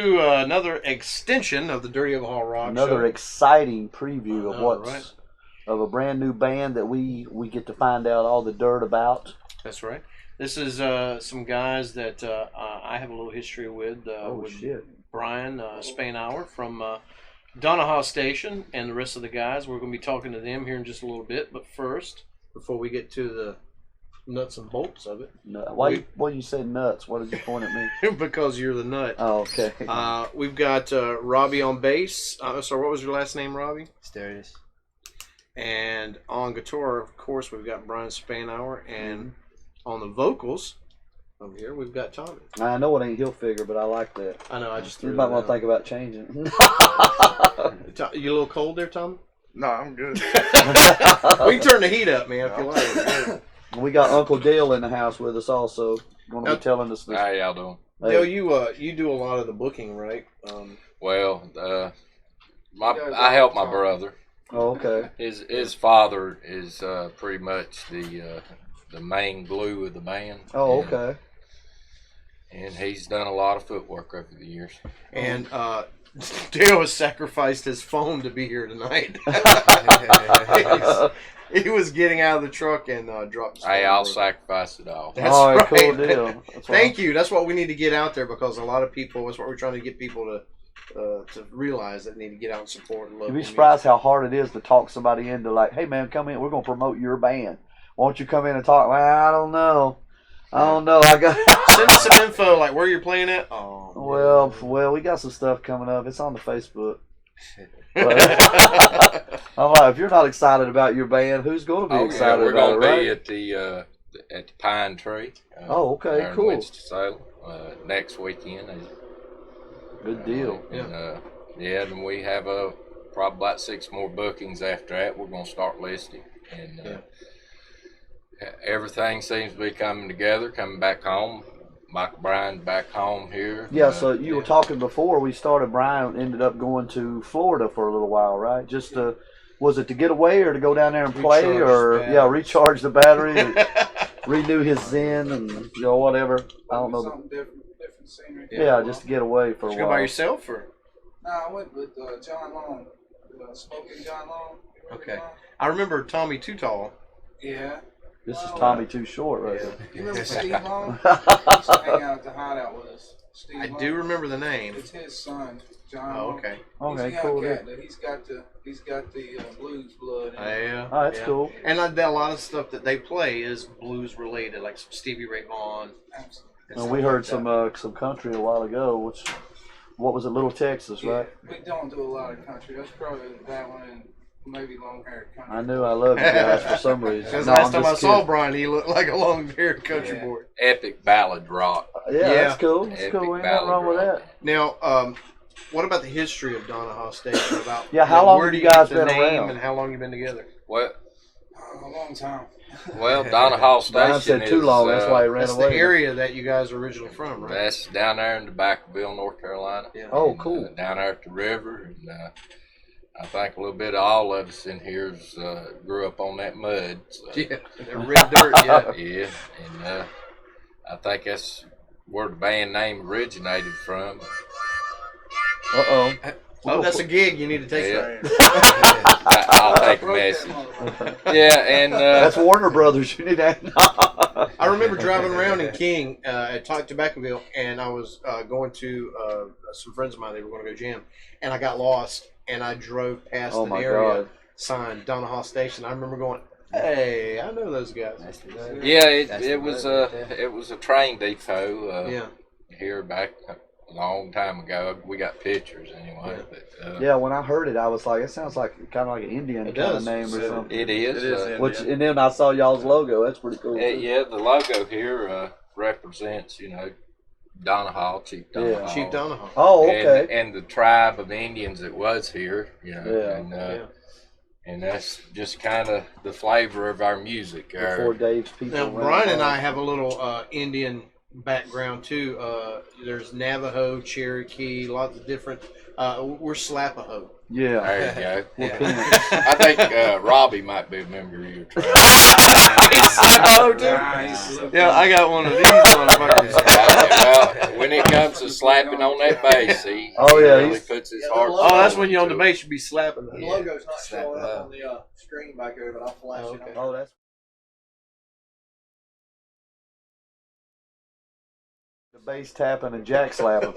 to another extension of the Dirty of Hall Rock Another show. exciting preview of what's right? of a brand new band that we get to find out all the dirt about. That's right. This is some guys that I have a little history with. Shit. Brian Spainhour from Donnaha Station and the rest of the guys. We're going to be talking to them here in just a little bit. But first, before we get to the nuts and bolts of it. No, why you say nuts? What did you point at me? Because you're the nut. Oh, okay. We've got Robbie on bass. Sorry, what was your last name, Robbie? Starius. And on guitar, of course, we've got Brian Spainhour. And on the vocals over here, we've got Tommy. I know it ain't heel figure, but I like that. I know, I just threw You it might out. want to think about changing. You a little cold there, Tommy? No, I'm good. We can turn the heat up, man, if you like. We got Uncle Dale in the house with us also. Going to be telling us this. How y'all doing? Dale, you do a lot of the booking, right? Well, I help my brother. Oh, okay. His father is pretty much the main glue of the band. Oh, okay. And he's done a lot of footwork over the years. And Dale has sacrificed his phone to be here tonight. He was getting out of the truck and dropped his phone. Hey, I'll sacrifice it all. That's all right, right. cool deal. Thank you. That's what we need to get out there because a lot of people, that's what we're trying to get people to realize that they need to get out and support local You'd be music. surprised how hard it is to talk somebody into like, hey man, come in. We're going to promote your band. Won't you come in and talk? Well, I don't know. I got Send us some info, like where you're playing at. Oh, well, we got some stuff coming up. It's on the Facebook. But, I'm like, if you're not excited about your band, who's going to be excited we're about it, going to right? be at the Pine Tree. Okay, there in cool. Winston-Salem, next weekend. Good deal. And, and we have probably about 6 more bookings after that. We're going to start listing. And everything seems to be coming together, coming back home. Michael Bryan's back home here. Yeah, so you were talking before we started. Brian ended up going to Florida for a little while, right? Just was it to get away or to go down there and play recharge the battery, renew his zen and whatever. I don't know. Something different scenery. Yeah, just to get away for a Did you while. go by yourself or? No, I went with John Long, Smoking John Long. Okay. I remember Tommy Too Tall. Yeah. This is Tommy Too Short, right here. You remember Steve Long? He used to hang out at the hideout with us. Steve I Long. do remember the name. It's his son, John. Oh, Long. okay. He's a Okay, young cool. cat, but he's got the blues blood. In him. Yeah. Oh, that's cool. And a lot of stuff that they play is blues related, like some Stevie Ray Vaughan. Absolutely. And we heard some country a while ago. What was it, Little Texas, right? We don't do a lot of country. That's probably that one and maybe long-haired country. I knew I loved you guys for some reason. Because No, last I'm time I just saw kidding. Brian, he looked like a long-haired country boy. Epic ballad rock. Yeah, that's cool. That's Epic cool. Ain't nothing wrong with ballad that. Now, what about the history of Donnaha Station? About how long where have do you guys get the been name around? and how long you been together? Well, A long time. Donnaha Station Brian said too long. That's why he ran That's away. the area that you guys are originally from, right? That's down there in Tobacconville, North Carolina. Yeah. Oh, And, cool. down there at the river. And, I think a little bit of all of us in here grew up on that mud. So, Yeah, the red dirt. Yeah. yeah, and I think that's where the band name originated from. Uh-oh. Oh, that's a gig you need to take. Yeah. I'll take a message. Yeah, and That's Warner Brothers. You need that. I remember driving around in King at Tobacconville, and I was going to some friends of mine. They were going to go jam, and I got lost, and I drove past Oh, an my area God. signed Donnaha Station. I remember going, "Hey, I know those guys." yeah, it was a train depot. Yeah. Here back a long time ago. We got pictures anyway. Yeah. But, Yeah, when I heard it, I was like, it sounds like kind of like an Indian It kind of does. name or something. it is. It is, Which, and then I saw y'all's logo. That's pretty cool. Yeah, the logo here represents, Donnaha, Chief Donnaha. Chief Donnaha. Oh, okay. And the tribe of Indians that was here, Yeah. And that's just kind of the flavor of our music. Before Dave's people. Now, ran Brian and off. I have a little Indian background too. There's Navajo, Cherokee, lots of different. We're Slapaho. Yeah. There you go. Yeah. I think Robbie might be a member of your tribe. He's Slapaho too. Yeah, I got one of these motherfuckers. Well, when it comes to slapping on that bass, he really puts his heart. Oh, that's when you're on the bass. You be slapping. The logo's not showing up on the screen back there, but I'll flash it. Okay. Oh, that's the bass tapping and jack slapping.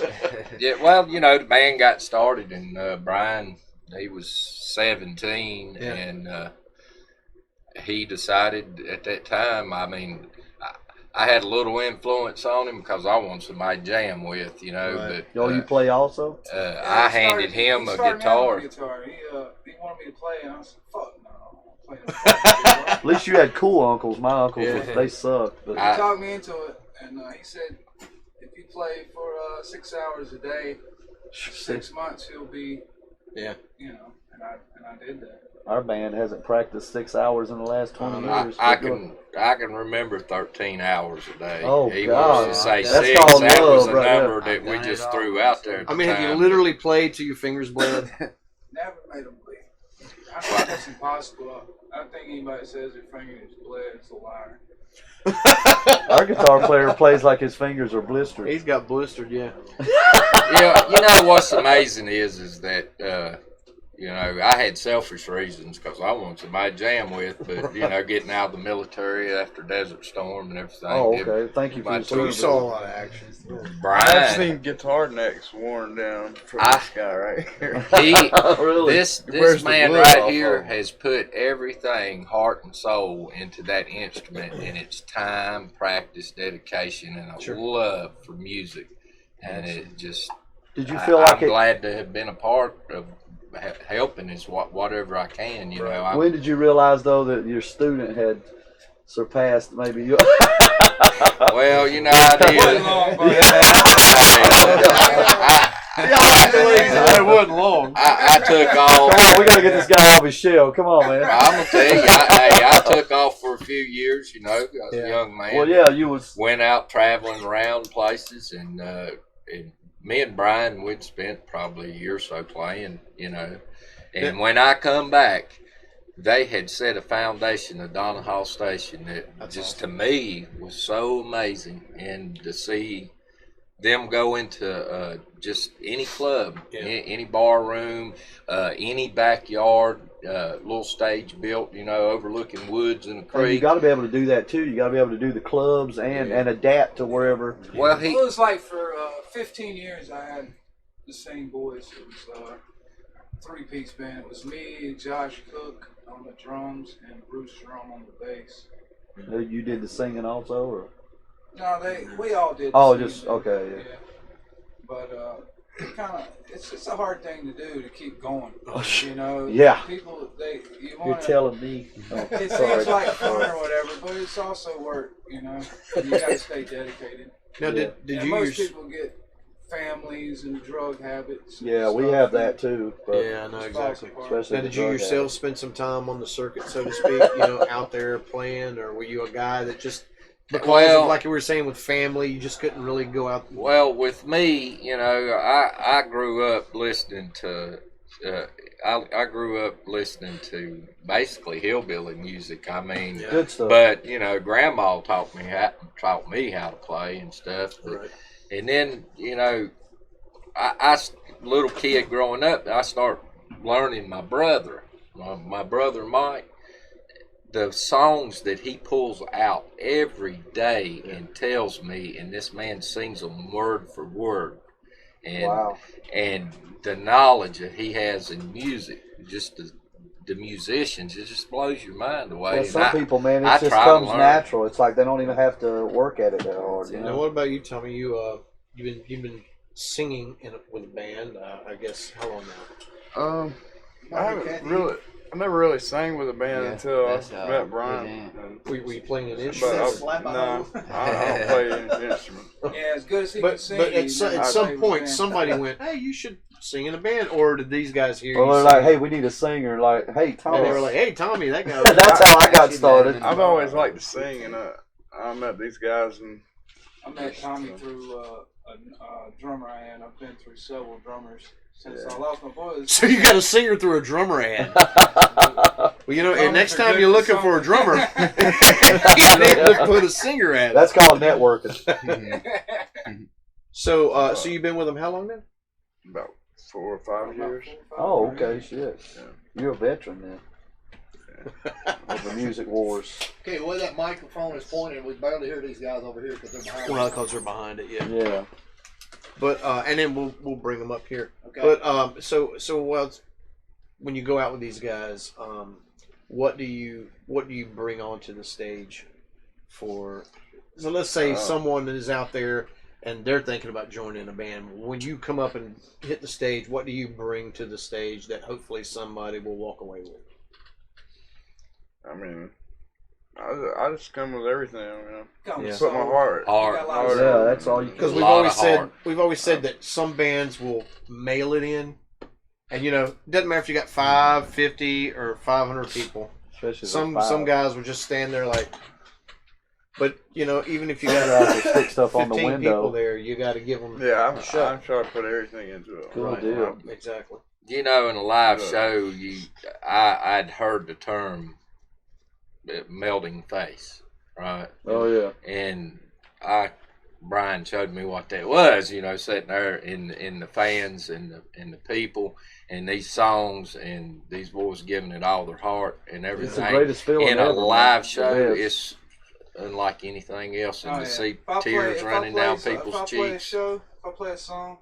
Yeah, well, the band got started, and Brian, he was 17, and he decided at that time, I mean, I had a little influence on him because I wanted somebody to jam with, Right. but You play also? I handed him a guitar. He wanted me to play, and I said, "Fuck no, I'm not playing." At least you had cool uncles. My uncles, they sucked. But He talked me into it, and he said, if you play for 6 hours a day, 6 months, he'll be, and I did that. our band hasn't practiced 6 hours in the last 20 years. I can remember 13 hours a day. Oh, he God. was to say That's 6. called That was love a right number there. that we just threw out there. At I mean, the have you time. literally played till your fingers bled? Never made him bleed. I think that's impossible. I think anybody that says their fingers bled is a liar. Our guitar player plays like his fingers are blistered. He's got blistered, yeah. Yeah, what's amazing is that I had selfish reasons because I wanted somebody to jam with, but getting out of the military after Desert Storm and everything. Oh, okay. Thank you for your So you service. saw a lot of action. I've Brian, seen guitar necks worn down from this guy right here. Really? this Wears the man glue right off here of it. has put everything, heart and soul, into that instrument, and it's time, practice, dedication, and a love for music. And it just, Did you feel like I'm glad to have been a part of helping is whatever I can, when did you realize though that your student had surpassed maybe you? Well, I did. It wasn't long. I took off. Come on, we gotta get this guy off his shell. Come on, man. I'm gonna tell you, I took off for a few years. I was a young man. Well, yeah, you was. Went out traveling around places, and me and Brian, we'd spent probably a year or so playing, And when I come back, they had set a foundation at Donnaha Station that to me was so amazing, and to see them go into just any club, any bar room, any backyard, little stage built, overlooking woods and a And creek. you got to be able to do that too. You got to be able to do the clubs and adapt to wherever. Well, It was like for 15 years I had the same boys. It was a 3-piece band. It was me, Josh Cook on the drums, and Bruce Jerome on the bass. You did the singing also, or? No, we all did. Oh, the just singing. okay. Yeah. But it's a hard thing to do to keep going. Yeah. People you You're want to. telling me. Oh, It sorry. seems like fun or whatever, but it's also work. You got to stay dedicated. Now, did And you most use? people get families and drug habits. and Yeah, we stuff, have and that too. But Yeah, I know exactly. especially Now, the did you drug yourself habit. spend some time on the circuit, so to speak? Out there playing, or were you a guy that just because of, like you were saying with family, you just couldn't really go out? Well, with me, I grew up listening to. I grew up listening to basically hillbilly music. I mean, Good stuff. but Grandma taught me how to play and stuff. But, Right. And then I little kid growing up, I start learning my brother Mike. The songs that he pulls out every day and tells me, and this man sings them word for word. And Wow. and the knowledge that he has in music, just the musicians, it just blows your mind away. Well, And some people, man, I it just try to comes learn. natural. It's like they don't even have to work at it that hard. Now, what about you, Tommy? You've been singing with a band. I guess how long now? I never really sang with a band until I met Brian. Were you playing an But instrument? no, I don't play any instrument. Yeah, as good as he can But sing. at he's not some playing point, with a somebody band. went, "Hey, you should sing in a band," or did these guys hear Well, you? they're sing? like, hey, we need a singer. Like, hey, Thomas. and they were like, "Hey, Tommy, that guy." That's how I got started. I've always liked to sing, and I met these guys, and I met Tommy through a drummer I am. I've been through several drummers since I lost my voice. So you got a singer through a drummer ad. Well, you know, and next time you're looking for a drummer, you need to put a singer ad. That's called networking. So, so you've been with them how long now? About 4 or 5 years. Oh, okay, shit. You're a veteran then. Of the music wars. Okay, well, that microphone is pointing. We barely hear these guys over here because they're behind. Well, because they're behind it, yeah. Yeah. But and then we'll bring them up here. Okay. But so when you go out with these guys, what do you bring onto the stage for? So let's say someone is out there and they're thinking about joining a band. When you come up and hit the stage, what do you bring to the stage that hopefully somebody will walk away with? I mean, I just come with everything, you know. Yeah. Put my heart. Yeah, that's all you can. Because A we've lot always of said heart. that some bands will mail it in, and you know, it doesn't matter if you got 5, 50, or 500 people. Especially Some guys will just stand there like. But you know, even if you Out got to stick stuff on the 15 window. people there, you got to give them Yeah, a shot. I'm trying to put everything into it. Good deal. Exactly. You know, in a live show, I'd heard the term melting face, right? Oh yeah. And Brian showed me what that was, you know, sitting there in the fans and the people and these songs and these boys giving it all their heart and everything. It's the greatest feeling in a ever, live man. show, It is. it's unlike anything else, and Oh, to yeah. see If I tears play- running if I down play- people's if I play a cheeks. show, if I play a song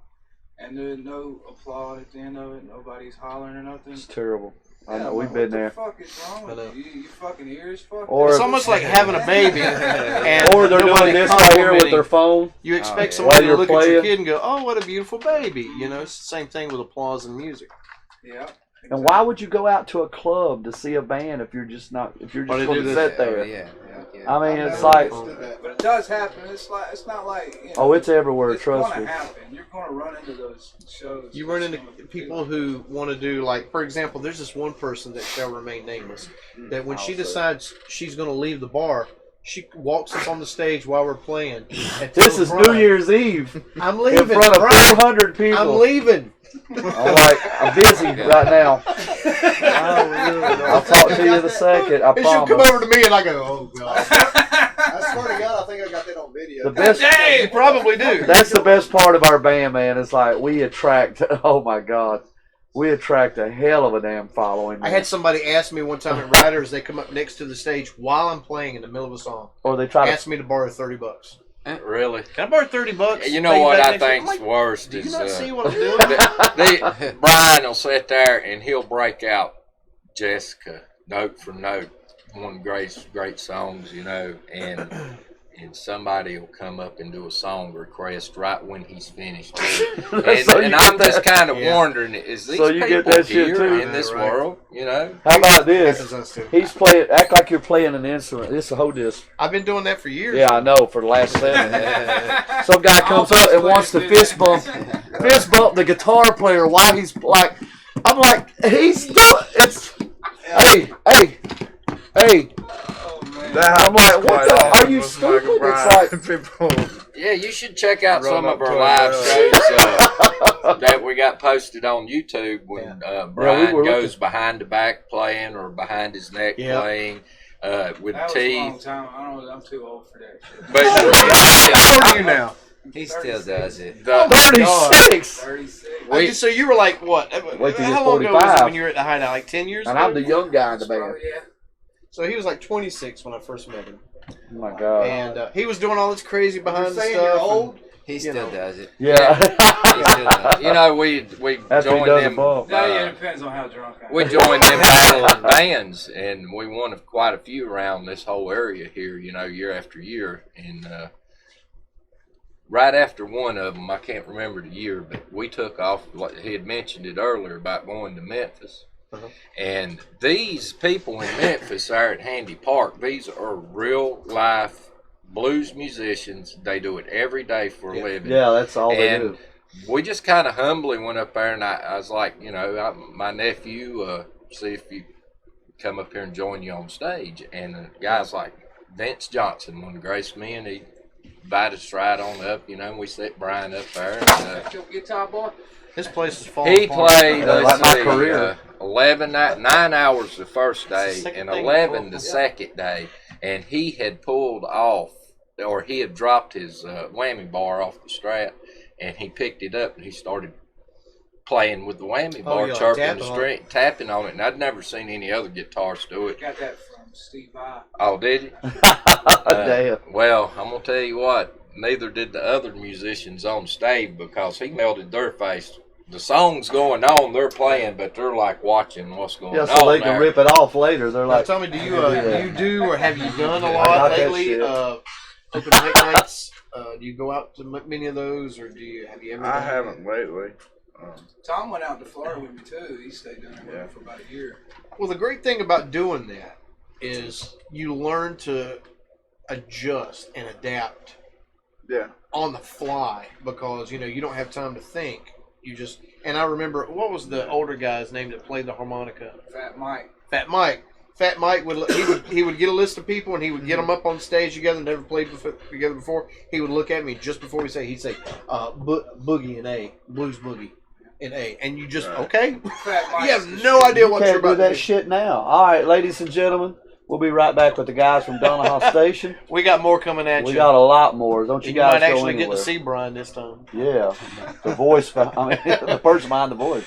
and there's no applaud at the end of it, nobody's hollering or nothing. It's terrible. I Yeah, know I'm we've like, been what there. the fuck is wrong with I know. you? You fucking ears fucked Or It's if- almost like having a baby, and Or they're nobody doing this right here with complimenting. their phone. You expect yeah. somebody While to you're look at your playing. kid and go, "Oh, what a beautiful baby!" You know, it's the same thing with applause and music. Yeah. And why would you go out to a club to see a band if you're just Why going they to do this? sit there? Yeah. I mean, I've it's never like, understood that. But it does happen. It's not like, you know, oh, it's everywhere. it's Trust gonna me. happen. You're gonna run into those shows. You run into Some of the people who want to do, like, for example, there's this one person that shall remain nameless, that when she decides she's going to leave the bar, she walks up on the stage while we're playing. And This tells is Brian, New Year's Eve I'm in leaving. front of Brian, 400 people. I'm leaving. I'm like, I'm busy right now. I'll talk to you in a second. I And she'll come promise. over to me and I go, "Oh God." I swear to God, I think I got that on video. The best. You probably do. That's the best part of our band, man. It's like we attract. Oh my God, we attract a hell of a damn following. I Man. had somebody ask me one time at Riders, they come up next to the stage while I'm playing in the middle of a song, Or they try to. ask me to borrow $30. Really? Can I borrow $30? You know Pay what back I next week? I'm think's like, worst do you is not see what I'm doing? Brian will sit there and he'll break out Jessica note for note, one of the great songs, you know, and somebody will come up and do a song request right when he's finished. And, So you and get I'm just that- kind of Yeah. wondering, is these So you get people that shit here too? in this Right. world, you know? How about this? Happens us too. He's playing. Act like you're playing an instrument. This hold this. I've been doing that for years. Yeah, I know. For the last 7. Some guy comes up and wants to fist bump the guitar player while he's like. I'm like, he's still. It's. Hey. Oh man. I'm like, what the? Are you stupid? It's like. People. Yeah, you should check out Run some up of our to live it, shows that we got posted on YouTube when Brian were goes looking. behind the back playing or behind his neck Yeah. playing with That was a long teeth. time. I don't know. I'm too old for that shit. But How old are you now? He still does it. the, 36. 36. we, So you were like what? Wait till How you're long ago was it 45. when you were at the hideout? Like 10 years And ago? I'm the young guy in the band. Yeah. So he was like 26 when I first met him. Oh my God. And he was doing all this crazy behind the saying stuff. you're and- old? He You still know. does it. Yeah. He still does it. you know, we After he joined does a them. bump. No, yeah, it depends on how drunk I am. We joined them battling bands, and we won quite a few around this whole area here. You know, year after year, and right after one of them, I can't remember the year, but we took off. Like he had mentioned it earlier about going to Memphis. And these people in Memphis are at Handy Park. These are real life blues musicians. They do it every day for a living. Yeah, that's all they And do. we just kind of humbly went up there, and I was like, you know, my nephew, see if you come up here and join you on stage. And the guy's like, Vince Johnson, one of the greatest men. invite us right on up, and we set Brian up there. And, Your guitar boy. This place is falling he apart. played, Yeah, let's like my see, career. 9 hours the first the day second and thing 11 the before. second day. And he had pulled off, or he had dropped his whammy bar off the strap, and he picked it up and he started playing with the whammy bar, yeah, like chirping tapping the on string, tapping on it. And I'd never seen any other guitarists do it. Got that from Steve I. Oh, did you? Damn. Well, I'm gonna tell you what. Neither did the other musicians on stage because he melted their face. The song's going on, they're playing, but they're like watching what's going Yeah, on. so they can there. rip it off later. They're Now, like, tell me, do you Yeah. you do or have you done a I lot got that lately? shit. Open mic nights. Do you go out to many of those, or have you ever? I done haven't lately. Tom went out to Florida with me too. He stayed down there Yeah. for about a year. Well, the great thing about doing that is you learn to adjust and adapt Yeah. on the fly because you don't have time to think. You just and I remember what was the older guy's name that played the harmonica? Fat Mike. Fat Mike. Fat Mike he would get a list of people and he would get them up on stage together. Never played together before. He would look at me just before he'd say boogie in A, blues boogie in A, and you just okay. Fat Mike. You have no idea you what you're can't do about to that do. shit now. All right, ladies and gentlemen, we'll be right back with the guys from Donnaha Station. We got more coming at We you. got a lot more. Don't you You guys might go actually anywhere. get to see Brian this time. Yeah, the voice. I mean, the person behind the voice.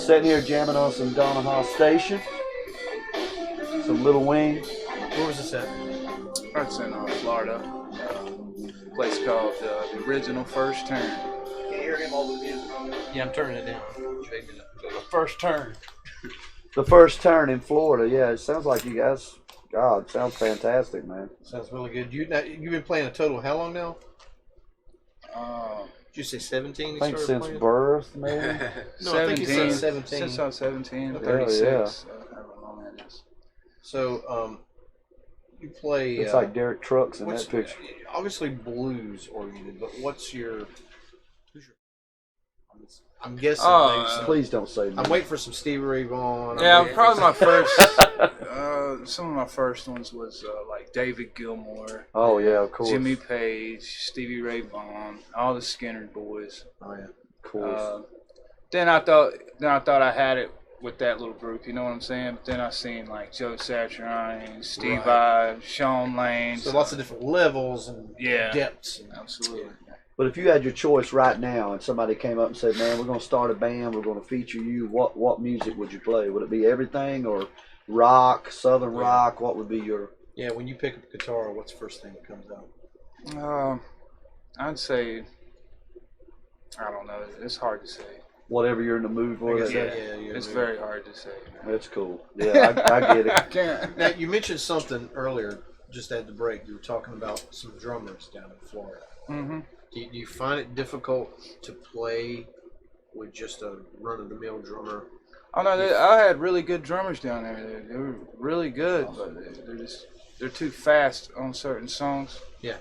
sitting here jamming on some Donnaha Station, some Little Wing. Where was this at? That's in Florida. A place called the Original First Turn. Can you hear him over the music? Yeah, I'm turning it down. The First Turn. The First Turn in Florida. Yeah, it sounds like you guys. God, sounds fantastic, man. Sounds really good. You've been playing a total how long now? Did you say 17? I think since birth, maybe. No, I think you said 17. Since I was 17, Okay. 36. Yeah. However long that is. So, you play. It's like Derek Trucks in that picture. Obviously blues oriented, but who's your? I'm guessing. Please don't say I'm waiting for some Stevie Ray Vaughan. Yeah, probably my first. Some of my first ones was like David Gilmour. Oh yeah, of course. Jimmy Page, Stevie Ray Vaughan, all the Skinner boys. Oh yeah, of course. Then I thought I had it with that little group. You know what I'm saying? But then I seen like Joe Satriani, Steve Ives, Sean Lane. So lots of different levels and depths. Absolutely. But if you had your choice right now and somebody came up and said, man, we're going to start a band, we're going to feature you, what music would you play? Would it be everything or rock, southern rock? What would be your... Yeah, when you pick up a guitar, what's the first thing that comes out? I'd say, I don't know. It's hard to say. Whatever you're in the mood for. It's very hard to say. That's cool. Yeah, I get it. Now, you mentioned something earlier, just at the break. You were talking about some drummers down in Florida. Mm-hmm. Do you find it difficult to play with just a run-of-the-mill drummer? Oh no, I had really good drummers down there. They were really good, but they're too fast on certain songs. Yeah.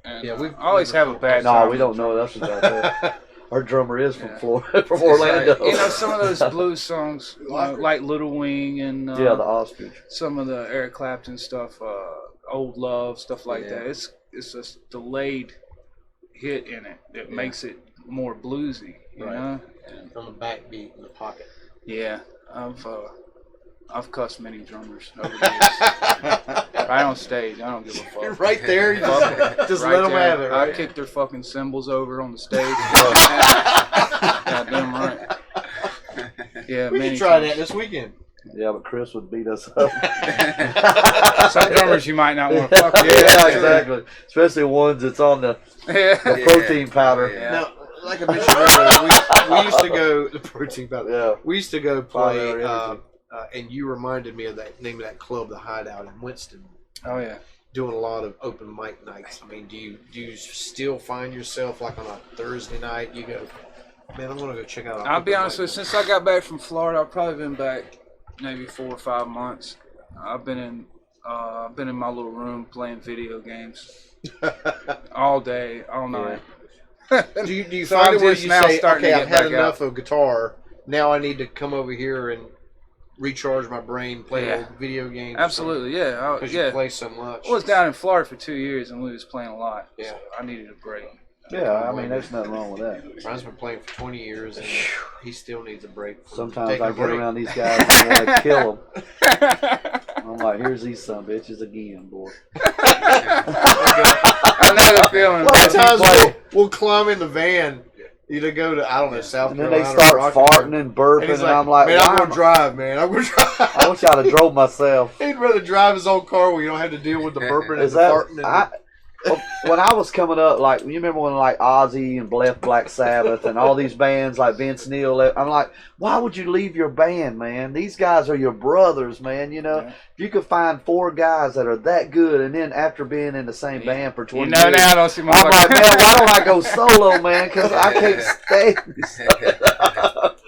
And we always have a bad time. No, we don't know nothing about that. Our drummer is from Florida, from Orlando. Like, you know, some of those blues songs, like Little Wing and the Ostrich. Some of the Eric Clapton stuff, Old Love, stuff like that. It's just delayed hit in it that makes it more bluesy, you know. And on the backbeat in the pocket. Yeah, I've cussed many drummers over the years. Right on stage, I don't give a fuck. You're right there, you just let them have it. Right? I kick their fucking cymbals over on the stage. Goddamn right. Yeah, we can try that this weekend. Yeah, but Chris would beat us up. Some drummers you might not want to fuck with. Yeah, exactly. Especially ones that's on the protein powder. Yeah. Now, like I mentioned earlier, we used to go the protein powder. Yeah. We used to go play, and you reminded me of that name of that club, the Hideout in Winston. Oh yeah. Doing a lot of open mic nights. I mean, do you still find yourself like on a Thursday night? You go, man, I'm gonna go check out. I'll be honest with you. Since I got back from Florida, I've probably been back maybe 4 or 5 months. I've been in my little room playing video games all day, all night. Do you So find I'm it where just you now say, starting okay, to I've get had back enough out. of guitar. Now I need to come over here and recharge my brain, play old video games. Absolutely, yeah. Because you play so much. I was down in Florida for 2 years and we was playing a lot. Yeah. So I needed a break. Yeah, I mean, there's nothing wrong with that. Brian's been playing for 20 years and he still needs a break. Sometimes I get around these guys and I want to kill them. I'm like, here's these son bitches again, boy. I know the feeling. A lot of times we'll climb in the van, either go to, I don't know, South And then Carolina. they start or farting and burping, and I'm like, man, I'm going to drive, man. I'm going to drive. I wish I'd have drove myself. He'd rather drive his own car where you don't have to deal with the burping and the farting. When I was coming up, like, you remember when like Ozzy and left Black Sabbath and all these bands like Vince Neil left, I'm like, why would you leave your band, man? These guys are your brothers, man. You know, if you could find 4 guys that are that good, and then after being in the same band for 20 years, now I don't see my I'm like, man, why don't I go solo, man? Because I can't stand this.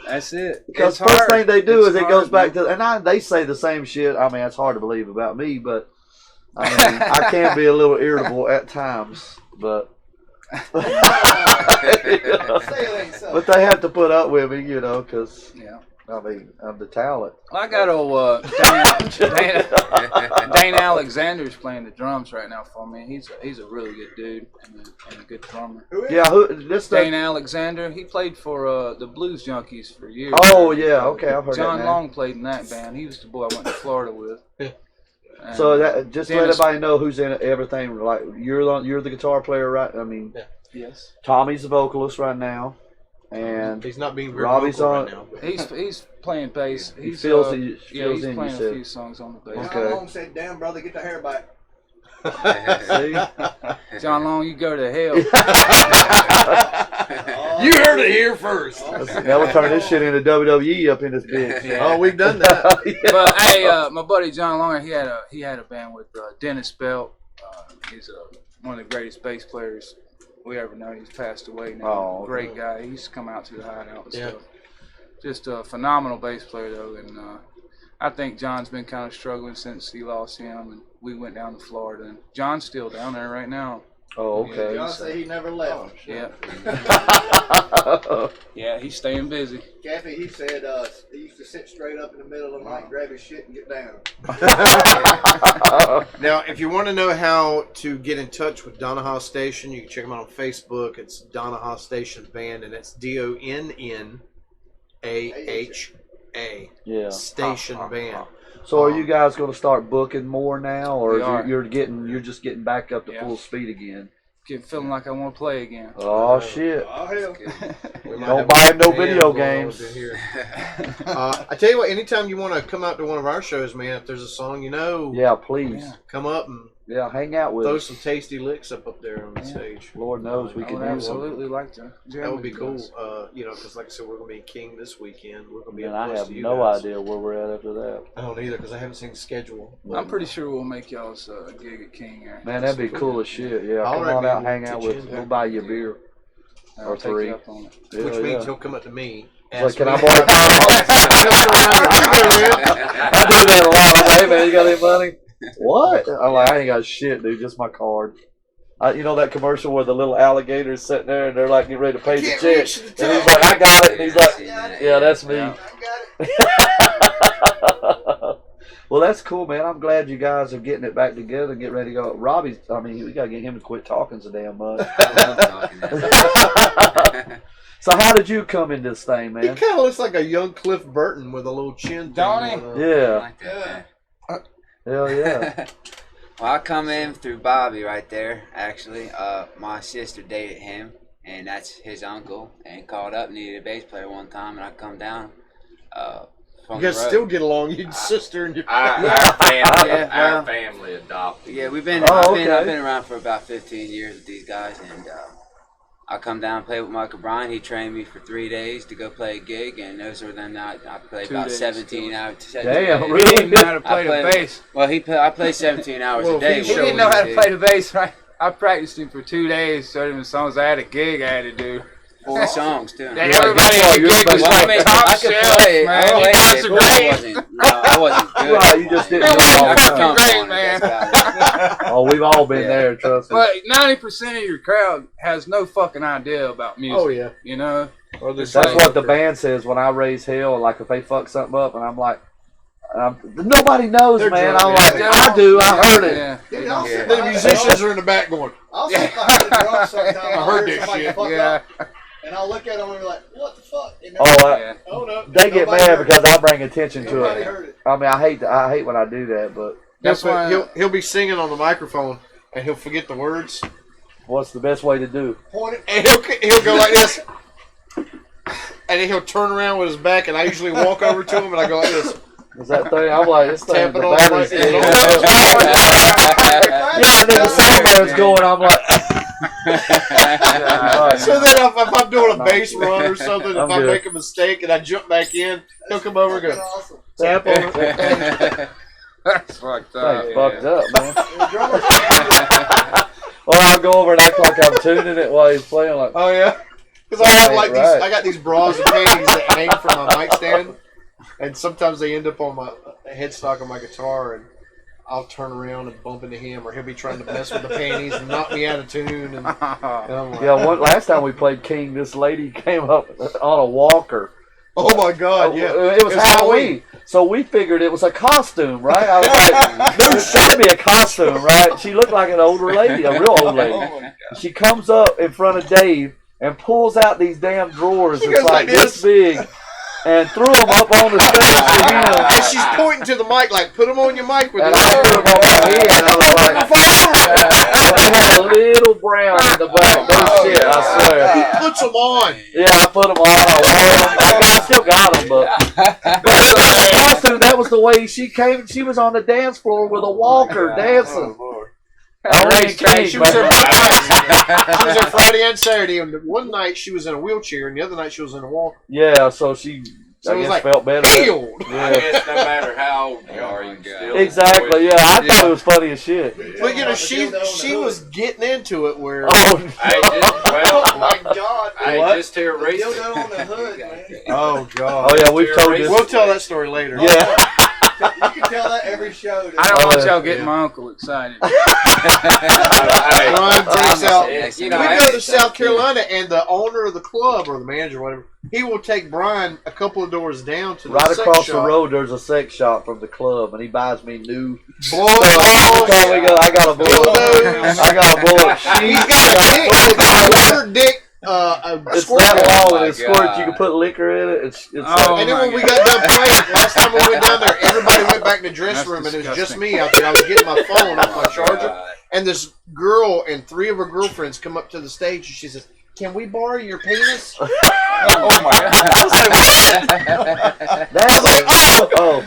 That's it. Because first thing they do is it goes back to, and they say the same shit. I mean, it's hard to believe about me, but I mean, I can be a little irritable at times, but but they have to put up with me, you know, because I mean, I'm the talent. I got old Dane Alexander's playing the drums right now for me. He's a really good dude and a good drummer. Yeah, Dane Alexander. He played for the Blues Junkies for years. Oh yeah, okay, I've heard John that. Long played in that band. He was the boy I went to Florida with. And so that just Dennis, let everybody know who's in everything. Like you're the guitar player, right? I mean, yes. Tommy's the vocalist right now. and He's not being very Robbie's vocal on- right now. but- He's playing bass. he He's feels yeah, feels he's in. You playing a said. few songs on the bass. Okay. John Long said, "Damn, brother, get the hair back." See? John Long, you go to hell. You heard it here first. Now we'll turn this shit into WWE up in this bitch. Oh, we've done that. But hey, my buddy John Long, he had a band with Dennis Belt. He's one of the greatest bass players we ever know. He's passed away now. Oh, Great guy. He used to come out to the hideout and Yeah. stuff. Just a phenomenal bass player though, and I think John's been kind of struggling since he lost him, and we went down to Florida, and John's still down there right now. Oh, okay. John said he never left. Yeah, yeah, he's staying busy. Kathy, he said he used to sit straight up in the middle of the night, grab his shit, and get down. Now, if you want to know how to get in touch with Donnaha Station, you can check them out on Facebook. It's Donnaha Station Band, and it's DONNAHA Yeah. Station Band. So are you guys going to start booking more now, or We are. you're just getting back up to full speed again? Feeling like I want to play again. Oh shit! Oh, hell. We might Don't have buy him no a video band games. going on here. I tell you what, anytime you want to come out to one of our shows, man, if there's a song you know, Yeah, please. Yeah. come up and Yeah, hang out with throw us. some tasty licks up there on the stage. Lord knows we I can would use them. absolutely like to. jam That would with be you cool, guys. because like I said, we're going to be in King this weekend. We're going to be And up I close have to you no guys. idea where we're at after that. I don't either because I haven't seen the schedule. I'm pretty sure we'll make y'all's gig at King there. Man, that'd be cool as shit. Yeah, All come right, on man, out, hang we'll out teach with you us. that. We'll buy you a beer. I'll or take three. you up on it. Yeah, Which means yeah. he'll come up to me. Like, ask can me- I borrow $5? I do that a lot. I'm like, hey man, you got any money? What? I'm like, I ain't got shit, dude. Just my card. You know that commercial where the little alligator's sitting there and they're like getting ready to pay the Can't check, reach the and he's top. like, I got it. And he's like, yeah, that's me. Yeah. I got it. Well, that's cool, man. I'm glad you guys are getting it back together and getting ready to go. Robbie's, I mean, we got to get him to quit talking so damn much. So how did you come in this thing, He man? kind of looks like a young Cliff Burton with a little chin thing Don't he? going on. Yeah. Yeah. Hell yeah. Well, I come in through Bobby right there, actually. My sister dated him, and that's his uncle, and called up, needed a bass player one time, and I come down from You guys the road. still get along, you sister and your Yeah, family adopted. Yeah, we've been, Oh, I've okay. been around for about 15 years with these guys, and I come down and play with Michael Bryan. He trained me for 3 days to go play a gig, and those were then I played 2 about days. 17 hours. Damn, He really? didn't know how to play the I bass. Well, I played 17 hours Well, a day. if He Show didn't know me, how to play the bass, right? I practiced him for 2 days, showed him the songs. I had a gig I had to do. 4 songs too. And Yeah, everybody guess what? at the You're gig was supposed like to- I top could shelf, play. man. I You played guys it, are but I great. wasn't good. Right, you just didn't It know was all the fucking time. great, man. Oh, we've all been Yeah. there, trust me. But 90% of your crowd has no fucking idea about music. Oh yeah. You know? Or the That's That's same. what the band says when I raise hell. Like if they fuck something up, and I'm like, nobody knows, They're man. drunk, I'm like, yeah. I do. I heard it. Yeah. Dude, I'll sit The behind musicians are in the back going, I'll sit behind the drum sometime. I heard this somebody shit. fuck Yeah. up, and I'll look at them and be like, "What the fuck?" And Oh, Yeah. oh no. they get Nobody mad heard because I bring attention it. to Nobody it. heard it. I mean, I hate when I do that, but That's but why he'll be singing on the microphone and he'll forget the words what's the best way to do? Point it. and he'll go like this, and then he'll turn around with his back, and I usually walk over to him and I go like this. Is that thing? I'm like, this thing, Tap the it on battery's the dead. mic. Yeah, and then the soundman's going. I'm like, So then if I'm doing a bass run or something, I'm if I good. make a mistake and I jump back in, he'll come over and That's go, awesome. tap on it. that's fucked up. thing's fucked up, man. The drummer Or I'll go over and act like I'm tuning it while he's playing. Like, Oh yeah, because I have like Right. these. I got these bras and panties that hang from my nightstand, and sometimes they end up on my headstock on my guitar, and I'll turn around and bump into him, or he'll be trying to mess with the panties and knock me out of tune. And I'm like, yeah, last time we played King, this lady came up on a walker. oh my god, yeah, It was It's Halloween. So we figured it was a costume, right? I was like, there's got to be a costume, right? She looked like an older lady, a real old lady. She comes up in front of Dave and pulls out these damn drawers. She It's goes like like this big. and threw them up on the stage to him. And she's pointing to the mic like, put them on your mic with And it. I threw them on my head. And I was like, they had a little brown in the back. No shit, I swear. He puts them on. Yeah, I put them on. I still got them, but costume, that was the way she came. She was on the dance floor with a walker dancing. She was there Friday and Saturday, and one night she was in a wheelchair, and the other night she was in a walker. Yeah, so she So I it was guess like, felt better. healed. I Yeah. guess no matter how old you are, you can still Exactly, yeah. I thought it was funny as shit. But you know, she was getting into it where. Oh, Hey, well, Oh my God! hey, What? just here The recently. dildo on the hood, man. Oh God. oh yeah, we've told this. We'll tell that story later. Yeah. You can tell that every show. I don't want y'all yeah. getting my uncle excited. Ron takes out. You We know, go to South Carolina, and the owner of the club or the manager, or whatever, he will take Brian a couple of doors down to the Right sex across shop. the road, there's a sex shop from the club, and he buys me new Blow stuff. Every time we go, I got a bullet. Dildos. I got a bullet. He's got a dick, a water dick, It's squirt that gun. long my and it squirts. God. You can put liquor in it. It's Oh, And then when we got done playing, last time we went down there, everybody went back in the dressing That's room, and it was just disgusting. me out there. I was getting my phone off my charger, and this girl and three of her girlfriends come up to the stage, and she says, "Can we borrow your penis?" Oh my god. That's oh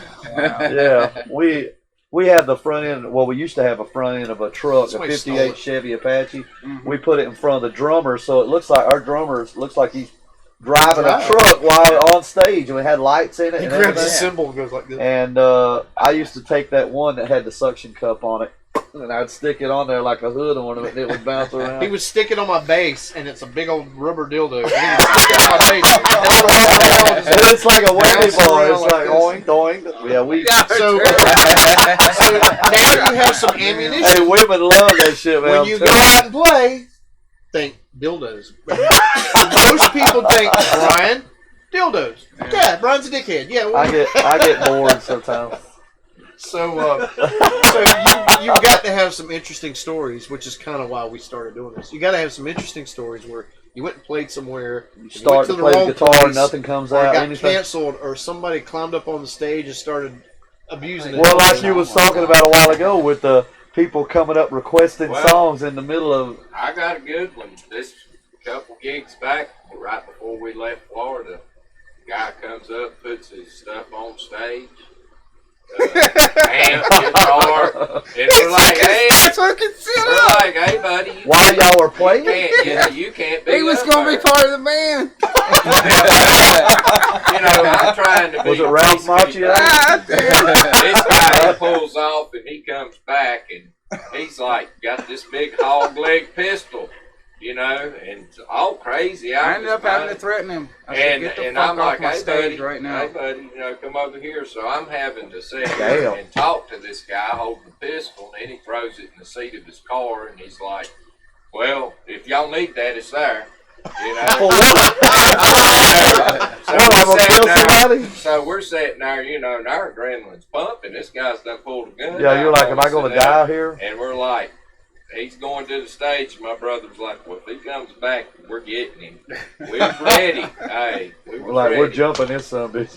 yeah. We had the front end. Well, we used to have a front end of a truck, a Somebody stole '58 it. Chevy Apache. Mhm. We put it in front of the drummer, so it looks like our drummer looks like he's driving a Right. truck while on stage, and we had lights in it. He and grabs the everything. cymbal and goes like this. And I used to take that one that had the suction cup on it, and I'd stick it on there like a hood ornament, and it would bounce around. He would stick it on my bass, and it's a big old rubber dildo. And he would stick it on my bass. And it's like a whammy Bounce bar. around It's like like this. oink, doink. Yeah, we. So now you have some ammunition. Hey, women love that shit, man. When you go out and play, think dildos. Most people think, Brian, dildos. Yeah, Brian's a dickhead. Yeah, well, I get bored sometimes. so you've got to have some interesting stories, which is kind of why we started doing this. You got to have some interesting stories where you went and played somewhere, You and you start went to the play the wrong guitar, place, and nothing comes or it out. got Anything. canceled, or somebody climbed up on the stage and started abusing it. Well, like you was talking about a while ago with the people coming up requesting Well- songs in the middle of. I got a good one. This couple gigs back, right before we left Florida, guy comes up, puts his stuff on stage. Amp, guitar, and we're like, hey, we're like, hey, buddy, While y'all were playing, you can't be. He was up gonna be there. part of the band. You know, I'm trying to be. was it Ralph Macchio? This guy pulls off and he comes back and he's like got this big hog leg pistol, you know, and it's all crazy. I ended up having to threaten him. I said, get the fuck I'm off like, my hey stage buddy, right now. hey buddy, you know, come over here. So I'm having to sit Damn. here and talk to this guy holding the pistol, and then he throws it in the seat of his car, and he's like, "Well, if y'all need that, it's there." You know. For what? So Well, I'm we're gonna sitting kill there- somebody. so we're sitting there, you know, and our adrenaline's pumping. This guy's done pulled a gun. Yeah, you're out like, on am I us going and to die here? And we're like, he's going to the stage. And my brother's like, well, if he comes back, we're getting him. We was ready. Hey, we We're was like, ready. we're jumping this son of a bitch.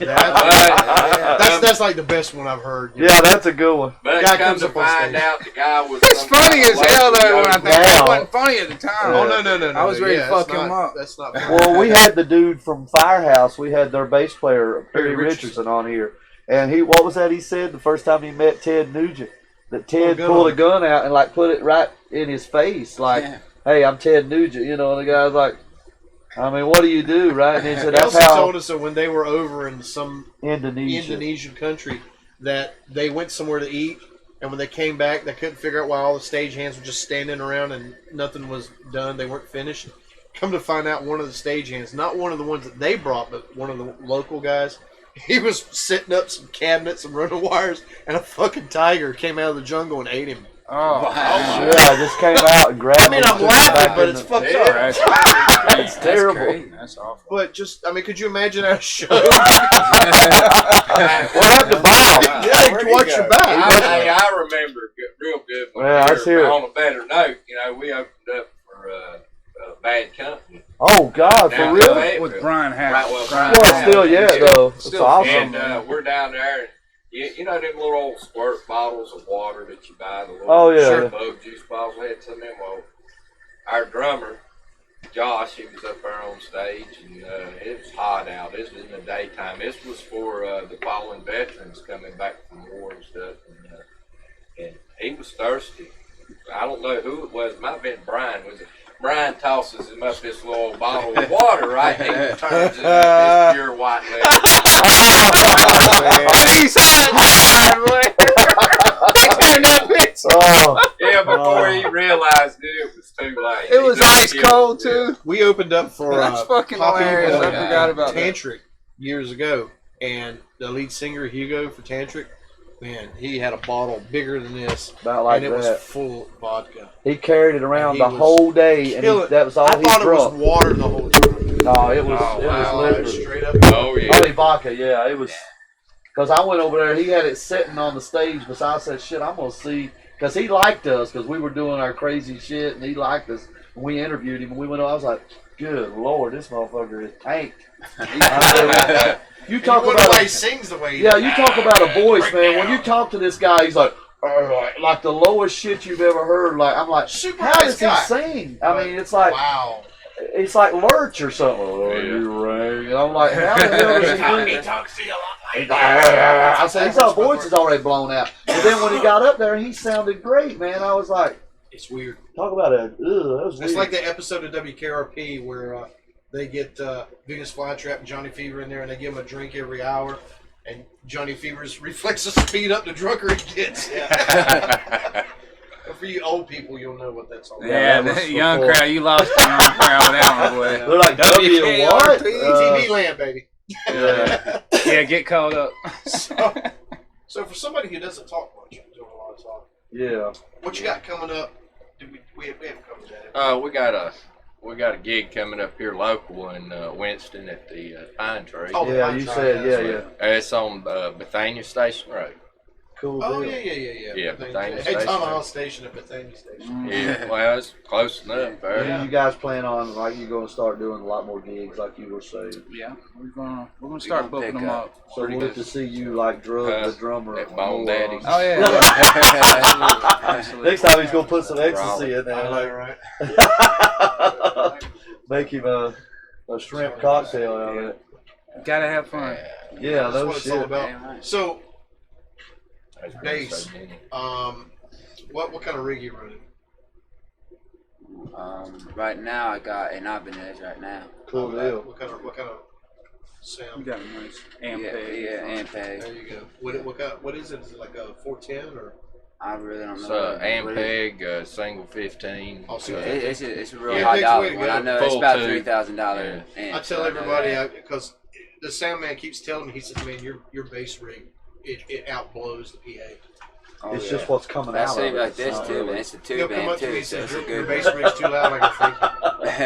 That's like the best one I've heard. Yeah, that's a good one. But Guy come comes to up on find stage. out the guy was It's some funny kind of as hell though when I local think it Now. wasn't funny at the time. Oh no! I was ready to yeah, fuck that's him not- up. That's not. Well, we had the dude from Firehouse. We had their bass player Perry Perry Richardson on here, and what was that he said the first time he met Ted Nugent? That Ted gun pulled on a gun out and like put it right in his face, like, Yeah. "Hey, I'm Ted Nugent," you know. And the guy's like, "I mean, what do you do, right?" And he said, They "That's also how told us that when they were over in some Indonesia." Indonesian country, that they went somewhere to eat, and when they came back, they couldn't figure out why all the stagehands were just standing around and nothing was done. They weren't finished. Come to find out, one of the stagehands, not one of the ones that they brought, but one of the local guys, he was setting up some cabinets and running wires, and a fucking tiger came out of the jungle and ate him. Oh, Yeah, I just came out and grabbed I mean, him. I'm and took him laughing, back but in it's the- fucked Yeah. up. that's terrible. crazy. That's awful. But just, I mean, could you imagine our show? What happened to Bob? Yeah, you watch your back. I remember real good. When Yeah, we let's were hear it. on a better note, you know, we opened up for Bad Company. Oh God, for Down real? there. With Brian House. Right, well, Brian Well, House. still, yeah, though. It's Still awesome. And we're down there. And you know them little old squirt bottles of water that you buy? The little Oh, yeah. bug juice bottles. We had some of them. Well, our drummer, Josh, he was up there on stage, and it was hot out. This was in the daytime. This was for the fallen veterans coming back from war and stuff. And he was thirsty. I don't know who it was. It might have been Brian. Was it? Brian tosses him up this little bottle of water, right? And he turns it into this pure white liquid. He's Oh, Yeah, before he realized it was too late. It was He just ice killed cold him. too. We opened up for That's fucking hilarious. I forgot about that. Tantric years ago, and the lead singer Hugo for Tantric, man, he had a bottle bigger than this, about like and it was that. full of vodka. He carried it around He the was whole day, and killing- that was all I he thought drunk. it was water the whole time. No, it was Oh, it wow. was literally. Straight up. Oh, yeah. I mean vodka, yeah, it was. Because I went over there, he had it sitting on the stage. But I said, "Shit, I'm gonna see," because he liked us, because we were doing our crazy shit, and he liked us. And we interviewed him, and we went. I was like, "Good Lord, this motherfucker is tanked." You talk You about wonder why he sings the way he yeah, does. you talk about a voice, Break man. down. When you talk to this guy, he's like the lowest shit you've ever heard. Like I'm like, Super how nice does guy. he sing? I mean, it's like Wow. it's like Lurch or something. Oh, Yeah. you rang. And I'm like, how the hell does he do He that? talks to you a lot like I said, his voice is already blown out. But then when he got up there, he sounded great, man. I was like, It's weird. talk about that was It's weird. like the episode of WKRP where they get Venus Flytrap and Johnny Fever in there, and they give him a drink every hour, and Johnny Fever's reflexes speed up the drunker he gets. For you old people, you'll know what that's all about. Yeah, that was the young before. crowd. You lost the young crowd with that one, boy. They're like, W what? TV land, baby. Yeah. Yeah, get caught up. So for somebody who doesn't talk much, I'm doing a lot of talking. Yeah. What you got coming up? We haven't covered that. We got a gig coming up here local in Winston at the Pine Tree. Oh, Yeah, you said, yeah. It's on Bethania Station Road. Cool Oh, deal. yeah. Yeah, Bethany Bethany Hey, Station. Donnaha Station at Bethany Station. Yeah, well, it's close enough. When There. you guys plan on, like, you're going to start doing a lot more gigs, like you were saying. Yeah, we're gonna start gonna booking pick them up. up. So we'll get to see you, like, drug the drummer. At Bone more, Daddy's. Oh yeah. Absolutely. Absolutely. Next time he's going to put some ecstasy in I know, there. right? Make him a shrimp cocktail out of it. Gotta have fun. Yeah, That's no what it's shit. all about. Damn right. So, That's bass. so many. What kind of rig you running? Right now I got an Ibanez right now. Cool deal. What kind of We sound? got a nice amp Yeah, peg. yeah, Ampeg. There you go. What is it? Is it like a 410 or? I really don't know. It's what it is. Ampeg, single 15. I'll see what It's a real Yeah, high Ampeg's dollar way to one. go. I know it's Full about tube. $3,000. I tell everybody because the sound man keeps telling me, he says, "Man, your bass rig it outblows the PA." It's just what's coming That's out of it. like It's this not too, really- man. It's a He'll tube come amp up to me too, and so say, it's a "Your good bass rig's too loud." I go, "Thank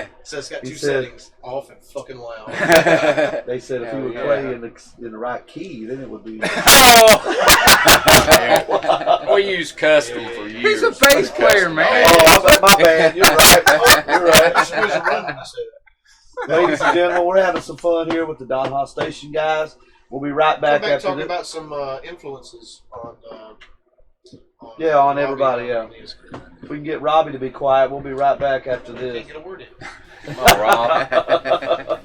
you." So it's got He two said- settings, off and fucking loud. They said if he Hell would yeah. play in the right key, then it would be. We use custom for years. He's a bass player, man. Oh, my bad. You're right. You're right. Just was running when I said that. Ladies and gentlemen, we're having some fun here with the Donnaha Station guys. We'll be right Come back back after talking this. about some influences on Yeah, on Robbie everybody, and yeah. his- If we can get Robbie to be quiet, we'll be right back after Can't this. get a word in. Come on, Rob.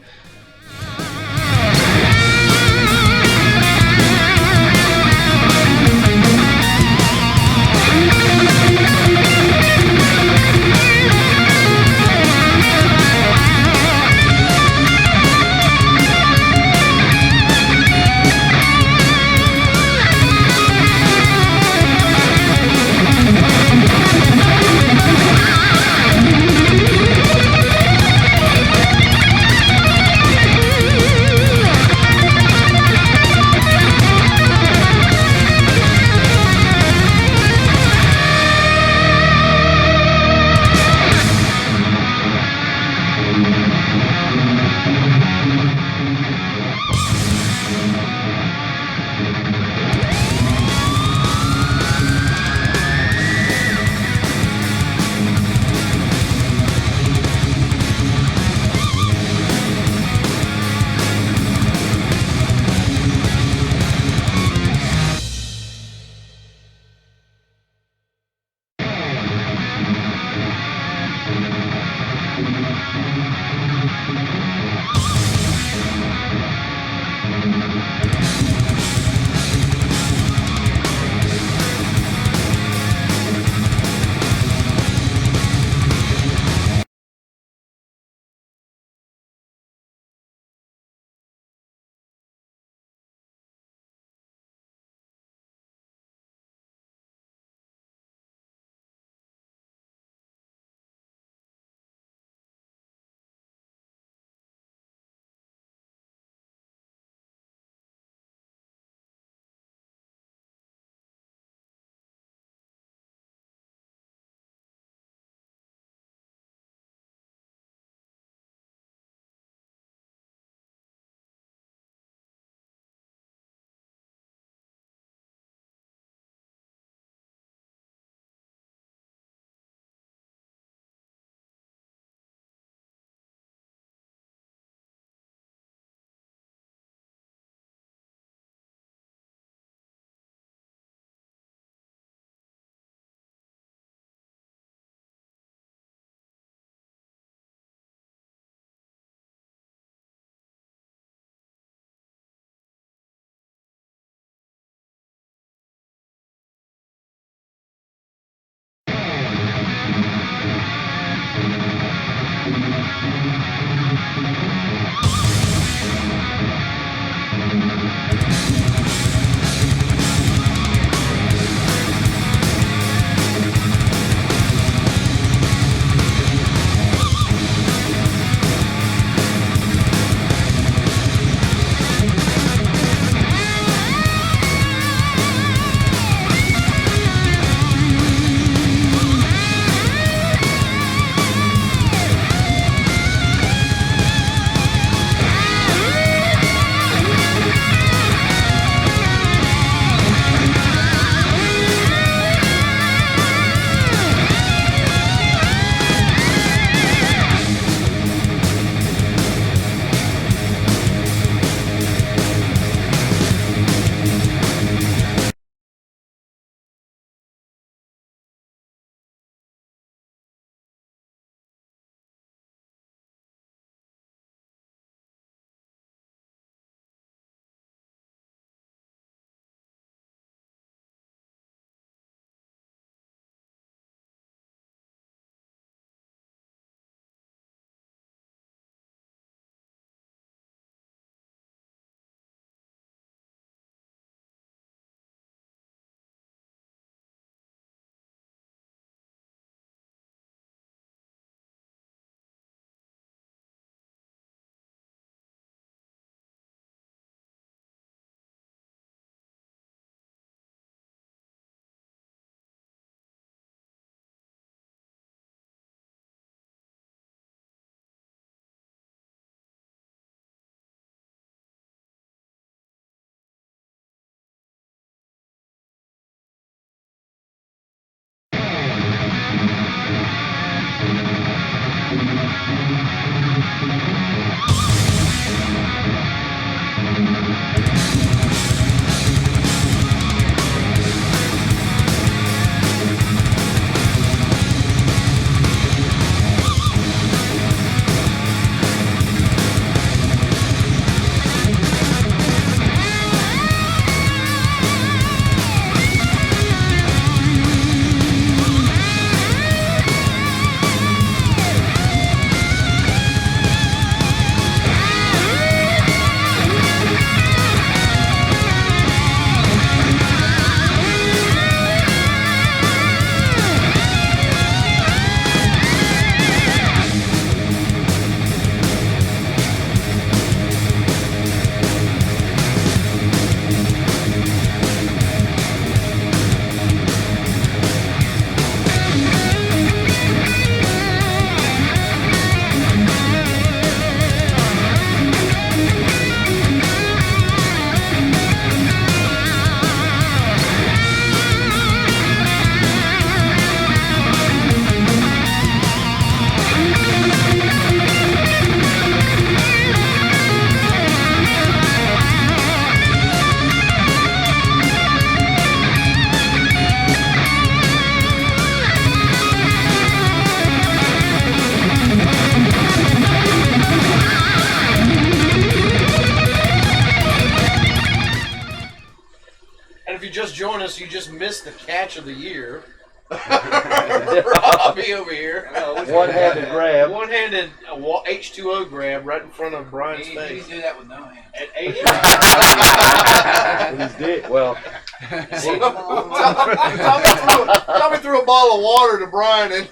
Chris, you just missed the catch of the year. Robbie over here. One-handed grab. One-handed H2O grab right in front of Brian's face. do that with no hands. At 80. With his dick. Well, Tommy threw a ball of water to Brian, and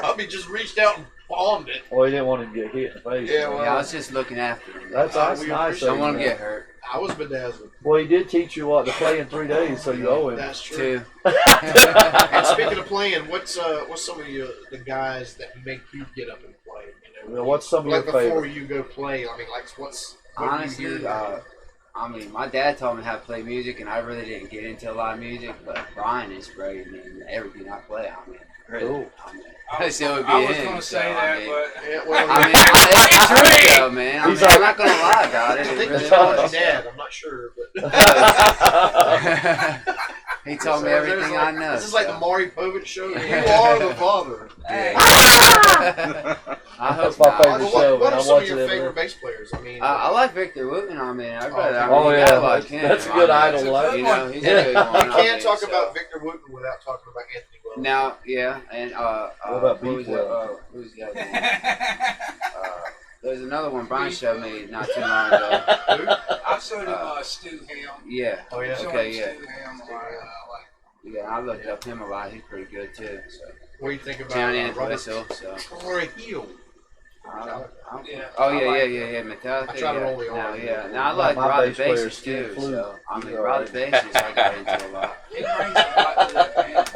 Robbie just reached out and palmed it. well, he didn't want him to get hit in the face. Yeah, well, Yeah, I was just looking after him. That's we nice. appreciate of Don't want him, him to man. get hurt. I was bedazzled. Well, he did teach you what to play in 3 days, so you owe him. That's true. Too. And speaking of playing, what's some of the guys that make you get up and play? You know, Well, what's some of like your before favorites? you go play? I mean, like what do you Honestly, hear? I mean, my dad taught me how to play music, and I really didn't get into a lot of music. But Brian inspired me in everything I play. I mean, really. Cool. I mean, it would be I was him, gonna so, say I that, mean, but Yeah, well, I mean, it's true though, man. He's I'm like- not gonna lie about it. I It think really he taught was. your dad. I'm not sure, but He taught me everything I know. This is like the so. Maury Povich show. You are the father. Hey. I hope That's my not. favorite Well, show, what man. are I some of watch your it every favorite day. bass players? I mean, I like Victor Wooten. I mean, I really, I Oh, mean, yeah. gotta like him. That's a good I idol, mean, like. You know, he's a good Yeah. one. you I can't mean, talk so. about Victor Wooten without talking about Anthony Wells. Now, yeah, and What about was Beef it? Well? Who's the other one? There's another one Brian showed me not too long ago. I showed him Stu Ham. Yeah. Oh yeah. Showed Okay, him yeah. Stu Ham a lot. Yeah, I looked up him a lot. He's pretty good too. So What do you think about Johnny and Robert Whistle. So. Correal? I- Yeah. Oh I yeah, like yeah. Metallica. I try to yeah. roll the No, R. yeah. Now I My like Rod the bass player's bassist too. Flute. So I mean, He's Rod the alright. bassist I got into a lot. He brings a lot to that band.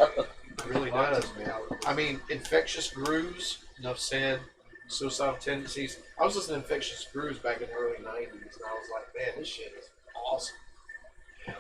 It really does, man. I mean, Infectious Grooves, enough said. Suicidal Tendencies. I was listening to Infectious Grooves back in the early 90s, and I was like, man, this shit is awesome.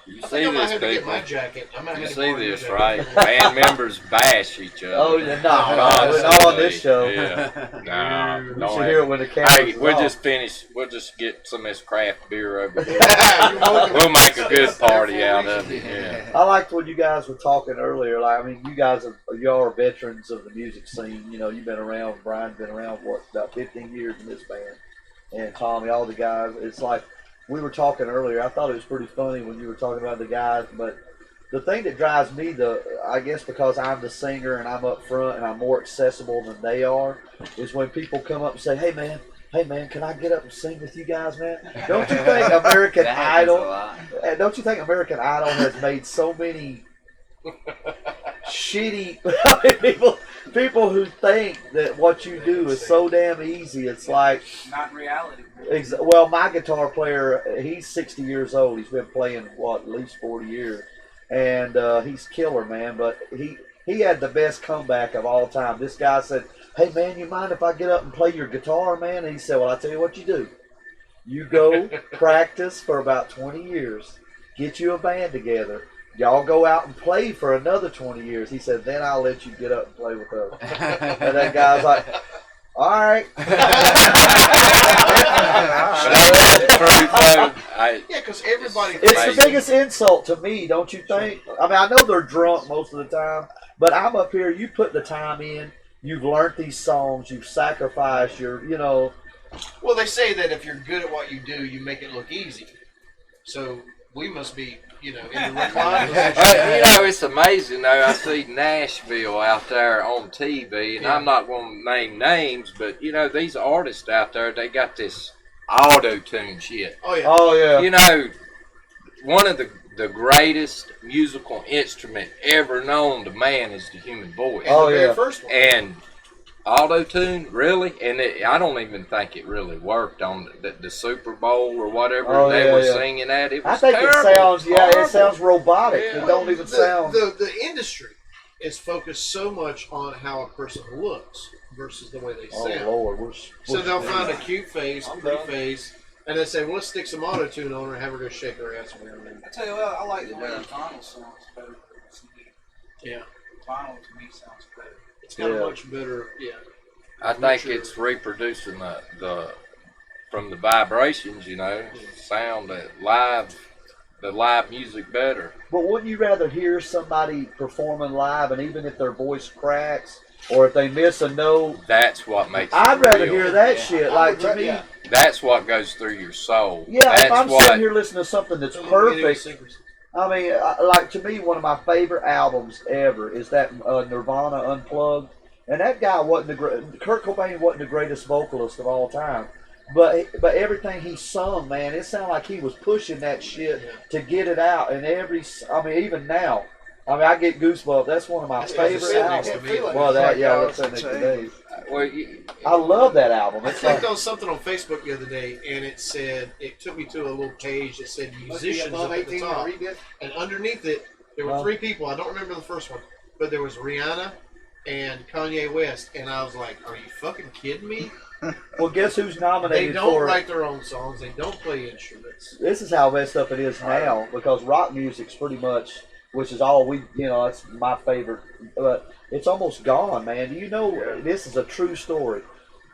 You I see think I might this, have to get people. my jacket. I might You have to see borrow your this, jacket. right? Band members bash each other. Oh, yeah, no, not on this show. Yeah. No, You no. should hear it when the camera. Hey, we'll just finish. We'll just get some of this craft beer over here. You're welcome. We'll make a good party out of it. Yeah. I liked when you guys were talking earlier. Like, I mean, y'all are veterans of the music scene. You know, you've been around. Brian's been around about 15 years in this band, and Tommy, all the guys. It's like we were talking earlier. I thought it was pretty funny when you were talking about the guys. But the thing that drives me, I guess because I'm the singer and I'm up front and I'm more accessible than they are, is when people come up and say, "Hey man, can I get up and sing with you guys, man?" Don't you think American That happens a Idol? lot. Don't you think American Idol has made so many shitty people who think that what you do is so damn easy? It's like, Not in reality. well, my guitar player, he's 60 years old. He's been playing at least 40 years, and he's killer, man. But he had the best comeback of all time. This guy said, "Hey man, you mind if I get up and play your guitar, man?" And he said, "Well, I tell you what you do. You go practice for about 20 years, get you a band together. Y'all go out and play for another 20 years." He said, "Then I'll let you get up and play with us." And that guy's like, "All right." Yeah, because everybody. It's the Amazing. biggest insult to me, don't you think? I mean, I know they're drunk most of the time, but I'm up here. You put the time in. You've learned these songs. You've sacrificed your. Well, they say that if you're good at what you do, you make it look easy. So we must be, in the recline position. It's amazing though. I see Nashville out there on TV, and I'm not going to name names, but these artists out there, they got this auto-tune shit. Oh yeah. Oh yeah. One of the greatest musical instrument ever known to man is the human voice. And Oh, the very yeah. first one. And auto-tune, really? And I don't even think it really worked on the Super Bowl or whatever Oh, they yeah, were yeah. singing at. It I was think terrible. it sounds. Yeah, Horrible. it sounds robotic. Yeah. It don't even sound. The industry is focused so much on how a person looks versus the way they Oh sound. Lord, So they'll find a cute face, I'm pretty done. face, and they say, "Well, let's stick some auto tune on her and have her go shake her ass around." I tell you what, I like the way the vinyl sounds better than the CD. Yeah, Vinyl to me sounds better. it's got Yeah. a much better. Yeah, I think it's reproducing the from the vibrations, sound the live music better. But wouldn't you rather hear somebody performing live, and even if their voice cracks or if they miss a note, That's what makes it I'd rather real. hear that shit. Like to me, That's what goes through your soul. yeah. That's If I'm what, sitting here listening to something that's Don't let me get into perfect, secrets. I mean, like to me, one of my favorite albums ever is that Nirvana Unplugged. And that guy wasn't Kurt Cobain wasn't the greatest vocalist of all time. But everything he sung, man, it sounded like he was pushing that shit to get it out. And even now, I get goosebumps. That's one of my favorite albums. Well, let's say next to Dave. I love that album. I clicked on something on Facebook the other day, and it took me to a little page that said musicians up at the top. And underneath it, there were 3 people. I don't remember the first one, but there was Rihanna and Kanye West. And I was like, are you fucking kidding me? Well, guess who's nominated for... They don't write their own songs. They don't play instruments. This is how messed up it is now, because rock music's pretty much, which is all that's my favorite, but it's almost gone, man. Do you know, this is a true story.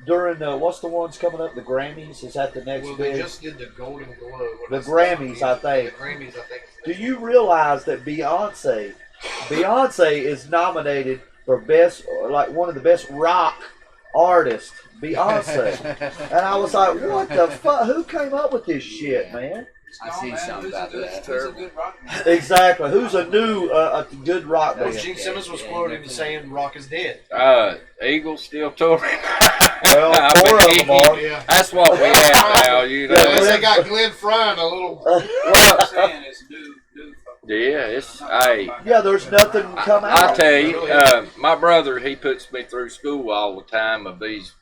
During what's the ones coming up, the Grammys? Is that the next big? They just did the Golden Globe. The Grammys, I think. The Grammys, I think. Do you realize that Beyonce is nominated for best, like one of the best rock artists? Beyonce. And I was like, what the fuck? Who came up with this shit, man? I see something about that. Who's a good rock man? Exactly. Who's a new, a good rock Well, band? Gene Simmons was quoted as saying rock is dead. Eagles still touring. Well, 4 of them are. Yeah. That's what we have now, you know. Unless they got Glenn Fry and a little... What I'm saying is new. Yeah, it's hey. Yeah, there's nothing come out. I tell you, my brother, he puts me through school all the time of these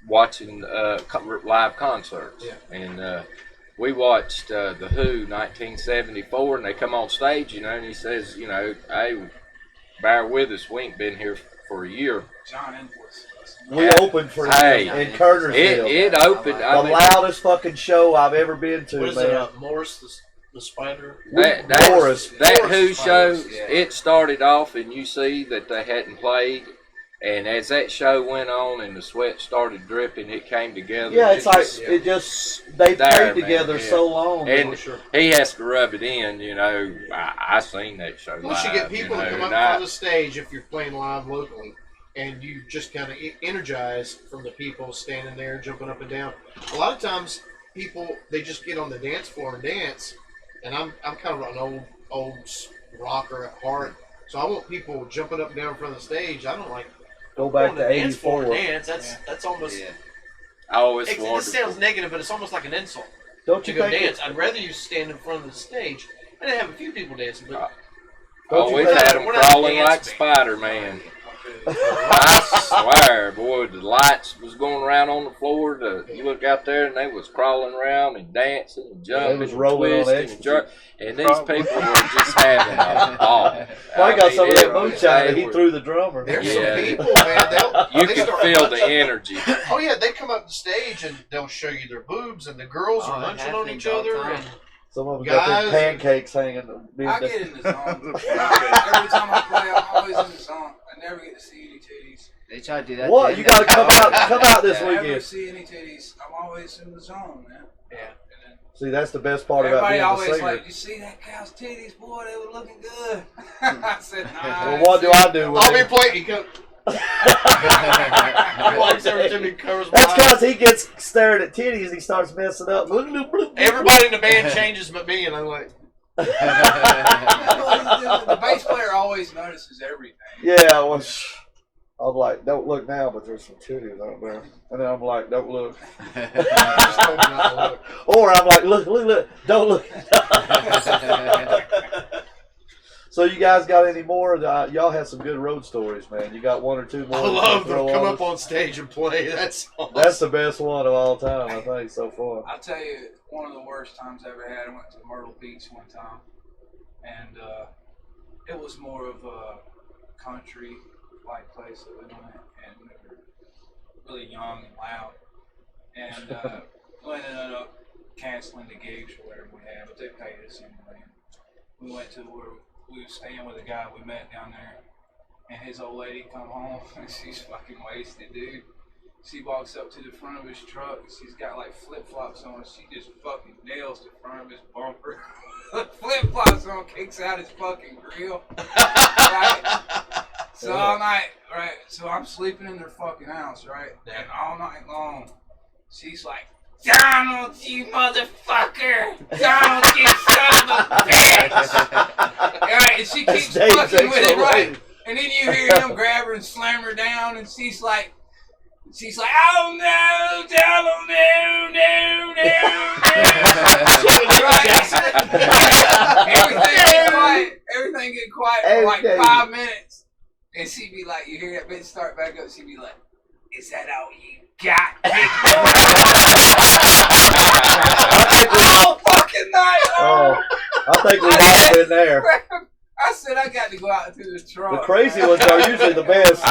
watching live concerts, and we watched the Who 1974, and they come on stage, you know, and he says, you know, hey, bear with us, we ain't been here for a year. John Edwards. We opened for him in Kernersville. It opened. The loudest fucking show I've ever been to, What is man. it, Morris the Spider? That Who show, it started off, and you see that they hadn't played. And as that show went on and the sweat started dripping, it came together. Yeah, it's like they played together so long. And he has to rub it in, you know. I seen that show Plus, live. you get people to come up on the stage if you're playing live locally, and you just kind of energize from the people standing there, jumping up and down. A lot of times, people, they just get on the dance floor and dance, and I'm kind of an old rocker at heart, so I want people jumping up and down in front of the stage. I don't like... Go back to '84. Dance. That's almost. Yeah. It sounds negative, but it's almost like an insult. Don't you go think dance? I'd rather you stand in front of the stage and have a few people dancing. But we've had them crawling like Spider-Man. I swear, boy, the lights was going around on the floor. You look out there, and they was crawling around and dancing and jumping, was rolling and twisting and jerking. And these people were just having a ball. I got some of that moonshine that he threw the drummer. There's some people, man. You can feel the energy. Oh yeah, they come up the stage and they'll show you their boobs, and the girls are munching on each other. And some of them got their pancakes hanging. I get in the zone. Every time I play, I'm always in the zone. I never get to see any titties. They try to do that. What? You got to come out this I weekend. never see any titties. I'm always in the zone, man. Yeah. See, that's the best part about being a always singer. like, you see that cow's titties, boy? They were looking good. I said, nah. Well, what do I do with I'll be it? playing. That's because he gets staring at titties and he starts messing up. Everybody in the band changes but me, and I'm like... The bass player always notices everything. Yeah, well, I'm like, don't look now, but there's some titties out there. And then I'm like, don't look. Or I'm like, look, don't look. So you guys got any more? Y'all have some good road stories, man. You got 1 or 2 more? I love them. Come up on stage and play. That's awesome. That's the best one of all time, I think, so far. I'll tell you, one of the worst times I ever had, I went to Myrtle Beach one time. And it was more of a country-like place that we went. And we were really young and loud. And we ended up canceling the gigs or whatever we had, but they paid us anyway. We went to where we were staying with a guy we met down there, and his old lady come home, and she's fucking wasted, dude. She walks up to the front of his truck, and she's got like flip-flops on, and she just fucking nails the front of his bumper. Flip-flops on, kicks out his fucking grill. Right? So all night, right, so I'm sleeping in their fucking house, right? And all night long, she's like Donald, you motherfucker! Donald, you son of a bitch! Right, and she keeps fucking with it, right? And then you hear him grab her and slam her down, and she's like, oh no, Donald, no. Everything get quiet for like 5 minutes. And she'd be like, you hear that bitch start back up, she'd be like, is that all you got, big boy? All fucking night long. I think we've all been there. I said I got to go out into the trunk. The crazy ones are usually the best.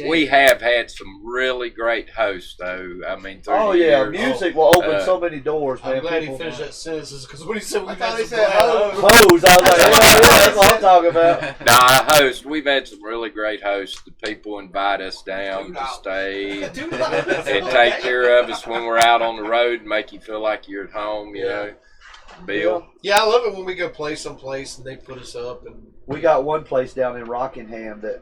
We have had some really great hosts, though. I mean, through the years. Music will open so many doors, man. I'm glad he finished that sentence because when he said I thought he said hose. Hose, I was like, yeah, that's what I'm talking about. Nah, host. We've had some really great hosts. The people invite us down to stay and take care of us when we're out on the road and make you feel like you're at home, you know. Bill. Yeah, I love it when we go play someplace and they put us up. And we got one place down in Rockingham that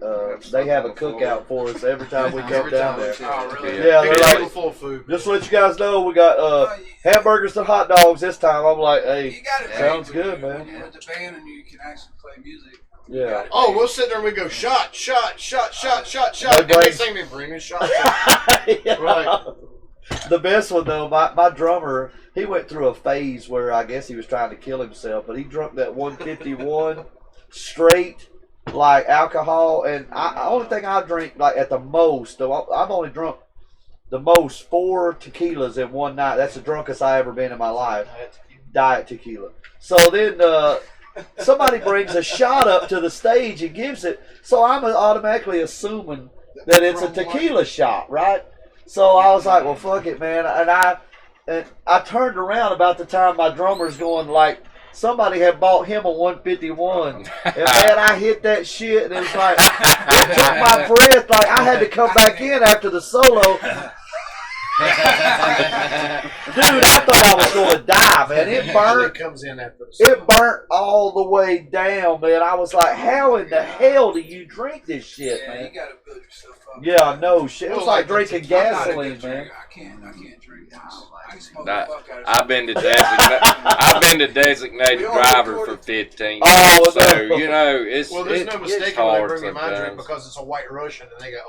they have a cookout for us every time we come down there. Oh, really? Yeah, they're like, full of food. Just to let you guys know, we got hamburgers and hot dogs this time. I'm like, hey, sounds good, man. When you're with the band and you can actually play music. Yeah. Oh, we'll sit there and we go shot. And they say me bring me shot. Yeah. Right. The best one though, my drummer, he went through a phase where I guess he was trying to kill himself, but he drunk that 151 straight, like alcohol, and the only thing I drink like at the most, though, I've only drunk the most 4 tequilas in one night. That's the drunkest I ever been in my life. Diet tequila. So then somebody brings a shot up to the stage and gives it, so I'm automatically assuming that it's a tequila shot, right? So I was like, well, fuck it, man. And I turned around about the time my drummer's going like, somebody had bought him a 151. And man, I hit that shit and it was like, it took my breath. Like I had to come back in after the solo. Dude, I thought I was going to die, man. It burnt. Comes in after It burnt all the way down, man. I was like, how in the hell do you drink this shit, man? You got to build yourself up. Yeah, no shit. It was like drinking gasoline, man. I can't drink this. I can smoke Nah, the fuck out of I've been to designated driver for 15 years, so you know it's there's no mistake it's when I hard bring in my drink sometimes. because it's a White Russian and they got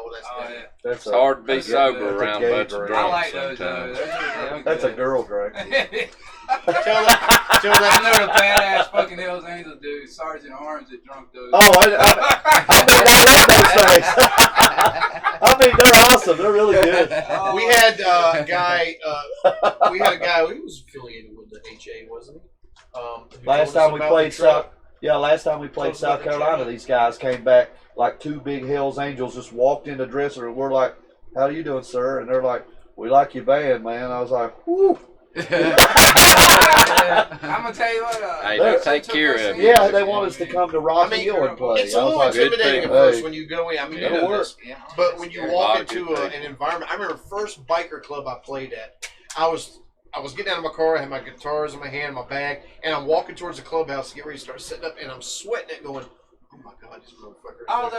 That's It's hard to be that's sober a around gay a bunch of drink. I drunks like those. sometimes. That's a girl drink. Tell that I know the badass fucking Hells Angels dude, Sergeant Arms that drunk those. Oh, I mean, I love those things. I mean, they're awesome. They're really good. We had a guy. He was affiliated with the HA, wasn't he? Last time we played South Carolina, these guys came back like 2 big Hells Angels just walked in the dresser and we're like, "How you doing, sir?" And they're like, "We like your band, man." I was like, "Whoo." I'm gonna tell you what. Hey, they take care of you. Yeah, they want us to come to Rocky Hill and play. It's a I was little like, intimidating at first when you go in. I mean, you It'll know work. this, but when you walk into an environment, I remember first biker club I played at. I was getting out of my car, I had my guitars in my hand, my bag, and I'm walking towards the clubhouse to get ready to start setting up, and I'm sweating it, going, "Oh my God, this motherfucker!" All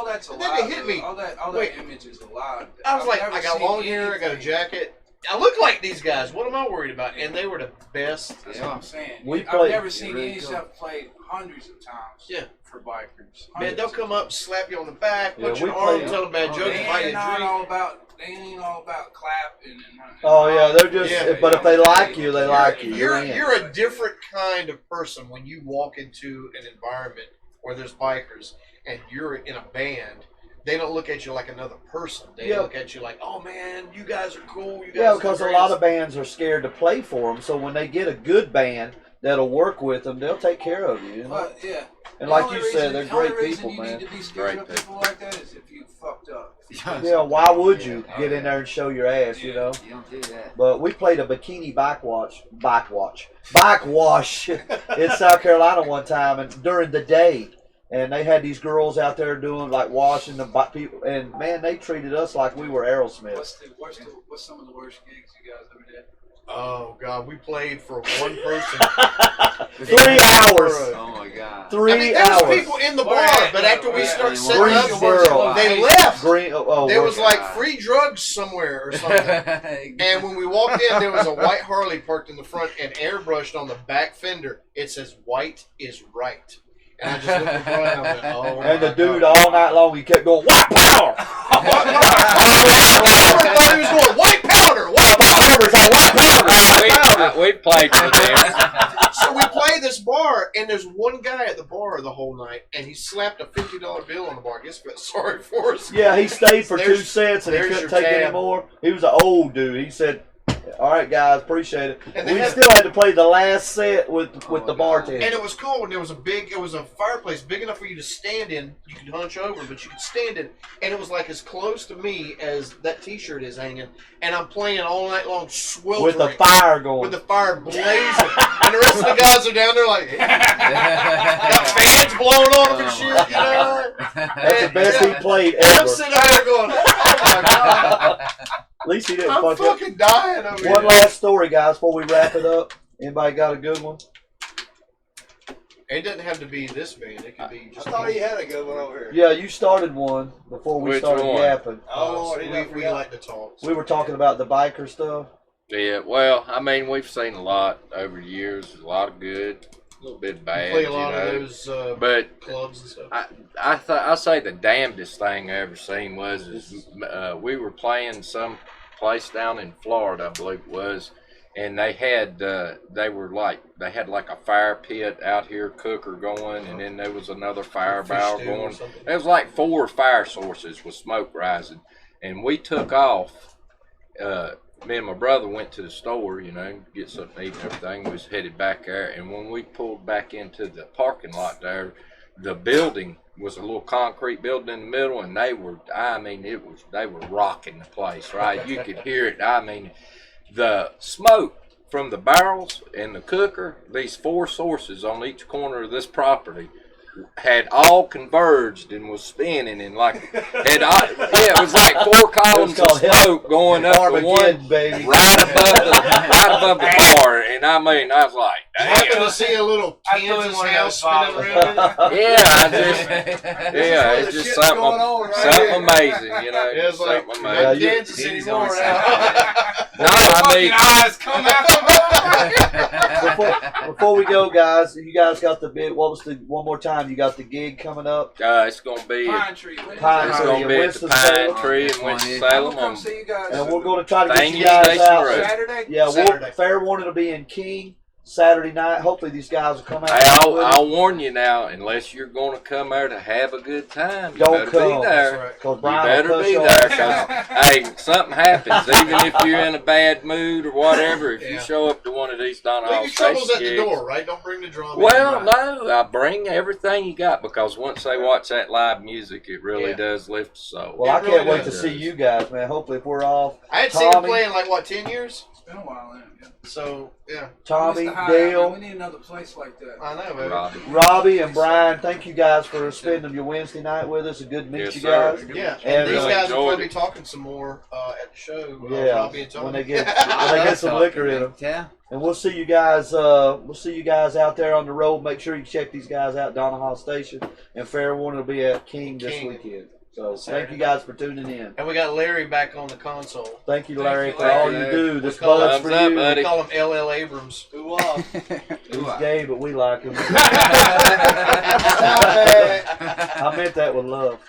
that's a and lie. then they hit me. All that image is a lie. I was like, I got long hair, I got a jacket. I look like these guys. What am I worried about? And they were the best. That's what I'm saying. I've never seen any stuff played hundreds of times. Yeah. For bikers. Man, they'll come up, slap you on the back, Yeah, put your we arm, played- tell a bad joke, They buy you a ain't all drink. about. They ain't all about clapping and. "Oh yeah, they're just." Yeah. But if they like you, they like you. You're a different kind of person when you walk into an environment where there's bikers and you're in a band. They don't look at you like another person. They look at you like, "Oh man, you guys are cool. You guys." Yeah, are because the a lot greatest." of bands are scared to play for them. So when they get a good band that'll work with them, they'll take care of you. You know? Yeah. And like you said, they're great people, You man. need to be scared of people like that is if you fucked up. Yeah, why would you get in there and show your ass, you know? You don't do that. But we played a bikini bike wash in South Carolina one time, and during the day, and they had these girls out there doing like washing the people, and man, they treated us like we were Aerosmith. What's some of the worst gigs you guys ever did? Oh God, we played for one person. 3 hours. Oh my God. 3 I mean, there hours. was people in the bar, but after we started setting up, Greensboro. they left. There was like free drugs somewhere or something. And when we walked in, there was a white Harley parked in the front and airbrushed on the back fender. It says "White is right." And I just looked at Brian and I went, "Oh." And the dude all night long he kept going, "White power!" Everybody was going, "White powder, white powder." We played for them. So we play this bar, and there's one guy at the bar the whole night, and he slapped a $50 bill on the bar. I guess he felt sorry for us. Yeah, he stayed for 2 There's- sets and he there's couldn't your take tab. any more. He was an old dude. He said, "All right, guys, appreciate it." And they We had- still had to play the last set with the bartender. And it was cold, and there was a fireplace big enough for you to stand in. You could hunch over, but you could stand in. And it was like as close to me as that T-shirt is hanging. And I'm playing all night long, sweltering. With the fire going. With the fire blazing. And the rest of the guys are down there like, got fans blowing on them and shit, you know? That's the best he played I'm ever. sitting out there going, oh my God. At least he didn't I'm fuck up. fucking dying over One here. last story, guys, before we wrap it up. Anybody got a good one? It doesn't have to be this band. It could be I just. thought he had a good one over here. Yeah, you started one before we Which started one? yapping. Oh, Lord, he we like to talk. We were talking about the biker stuff. Yeah, well, I mean, we've seen a lot over the years. A lot of good, a little bit bad. play a lot you know. of those But clubs and stuff. I say the damnedest thing I ever seen was we were playing some place down in Florida, I believe it was, and they had they had like a fire pit out here, cooker going, and then there was another fire Fish barrel stew or going. something. There was like 4 fire sources with smoke rising, and we took off. Me and my brother went to the store, you know, get something to eat and everything. We was headed back there, and when we pulled back into the parking lot there, the building was a little concrete building in the middle, and they were rocking the place, right? You could hear it. I mean, the smoke from the barrels and the cooker, these 4 sources on each corner of this property, had all converged and was spinning and it was like 4 columns of smoke going up the one baby. right above the bar, and I mean, I was like, I happened damn. to see a little I threw Kansas in one of house those spinning around it. Yeah, it's just something amazing, you know. Yeah, it's like something Yeah, amazing. you- Kansas anymore now. No, I mean, eyes come out. Before we go, guys, you guys got the bid. What was the one more time? You got the gig coming up. it's gonna be Pine Tree. Pine it's Tree gonna in be at the Winston-Salem. Pine Tree in I'm Winston-Salem Come on see you guys. And we're going to try to get Thank you you, guys Station out. Road. Saturday. Yeah, Saturday. fair warning to be in King Saturday night. Hopefully these guys will come out. Hey, and with I'll warn you now, unless you're going to come there to have a good time, you Don't better come. be there. That's right. Because You Brian better will cuss be your there, ass. 'cause, hey, something happens. Even if you're in a bad mood or whatever, if you Yeah. show up to one of these Donnaha Leave your troubles station at the gigs, door, right? Don't bring the drama. well, in. no, I bring everything you got, because once they watch that live music, it really Yeah. does lift the soul. Well, I It really can't wait to does. see you guys, man. Hopefully, if we're off, I had seen him Tommy. play in like, what, 10 years? It's been a while, ain't it? So, yeah. Tommy, Mr. High, man, Dale, we need another place like that. I know, baby. Robbie. Robbie, and Brian, thank you guys for spending your Wednesday night with us. A good to meet Yes, you sir. guys. Yeah, And, and these guys will enjoyed probably it. be talking some more at the show. Yeah, Robbie and Tony. when they get some liquor in them. Yeah. And we'll see you guys. We'll see you guys out there on the road. Make sure you check these guys out. Donnaha Station and Fair Warning will be at King this King. weekend. So thank you guys for tuning in. And we got Larry back on the console. Thank you, Larry, Thank you, for all Larry. you do. This We call bud's it- for Thumbs up, you. buddy. We call him LL Abrams. Ooh, wow. He's gay, but we like him. Stop it. I meant that with love.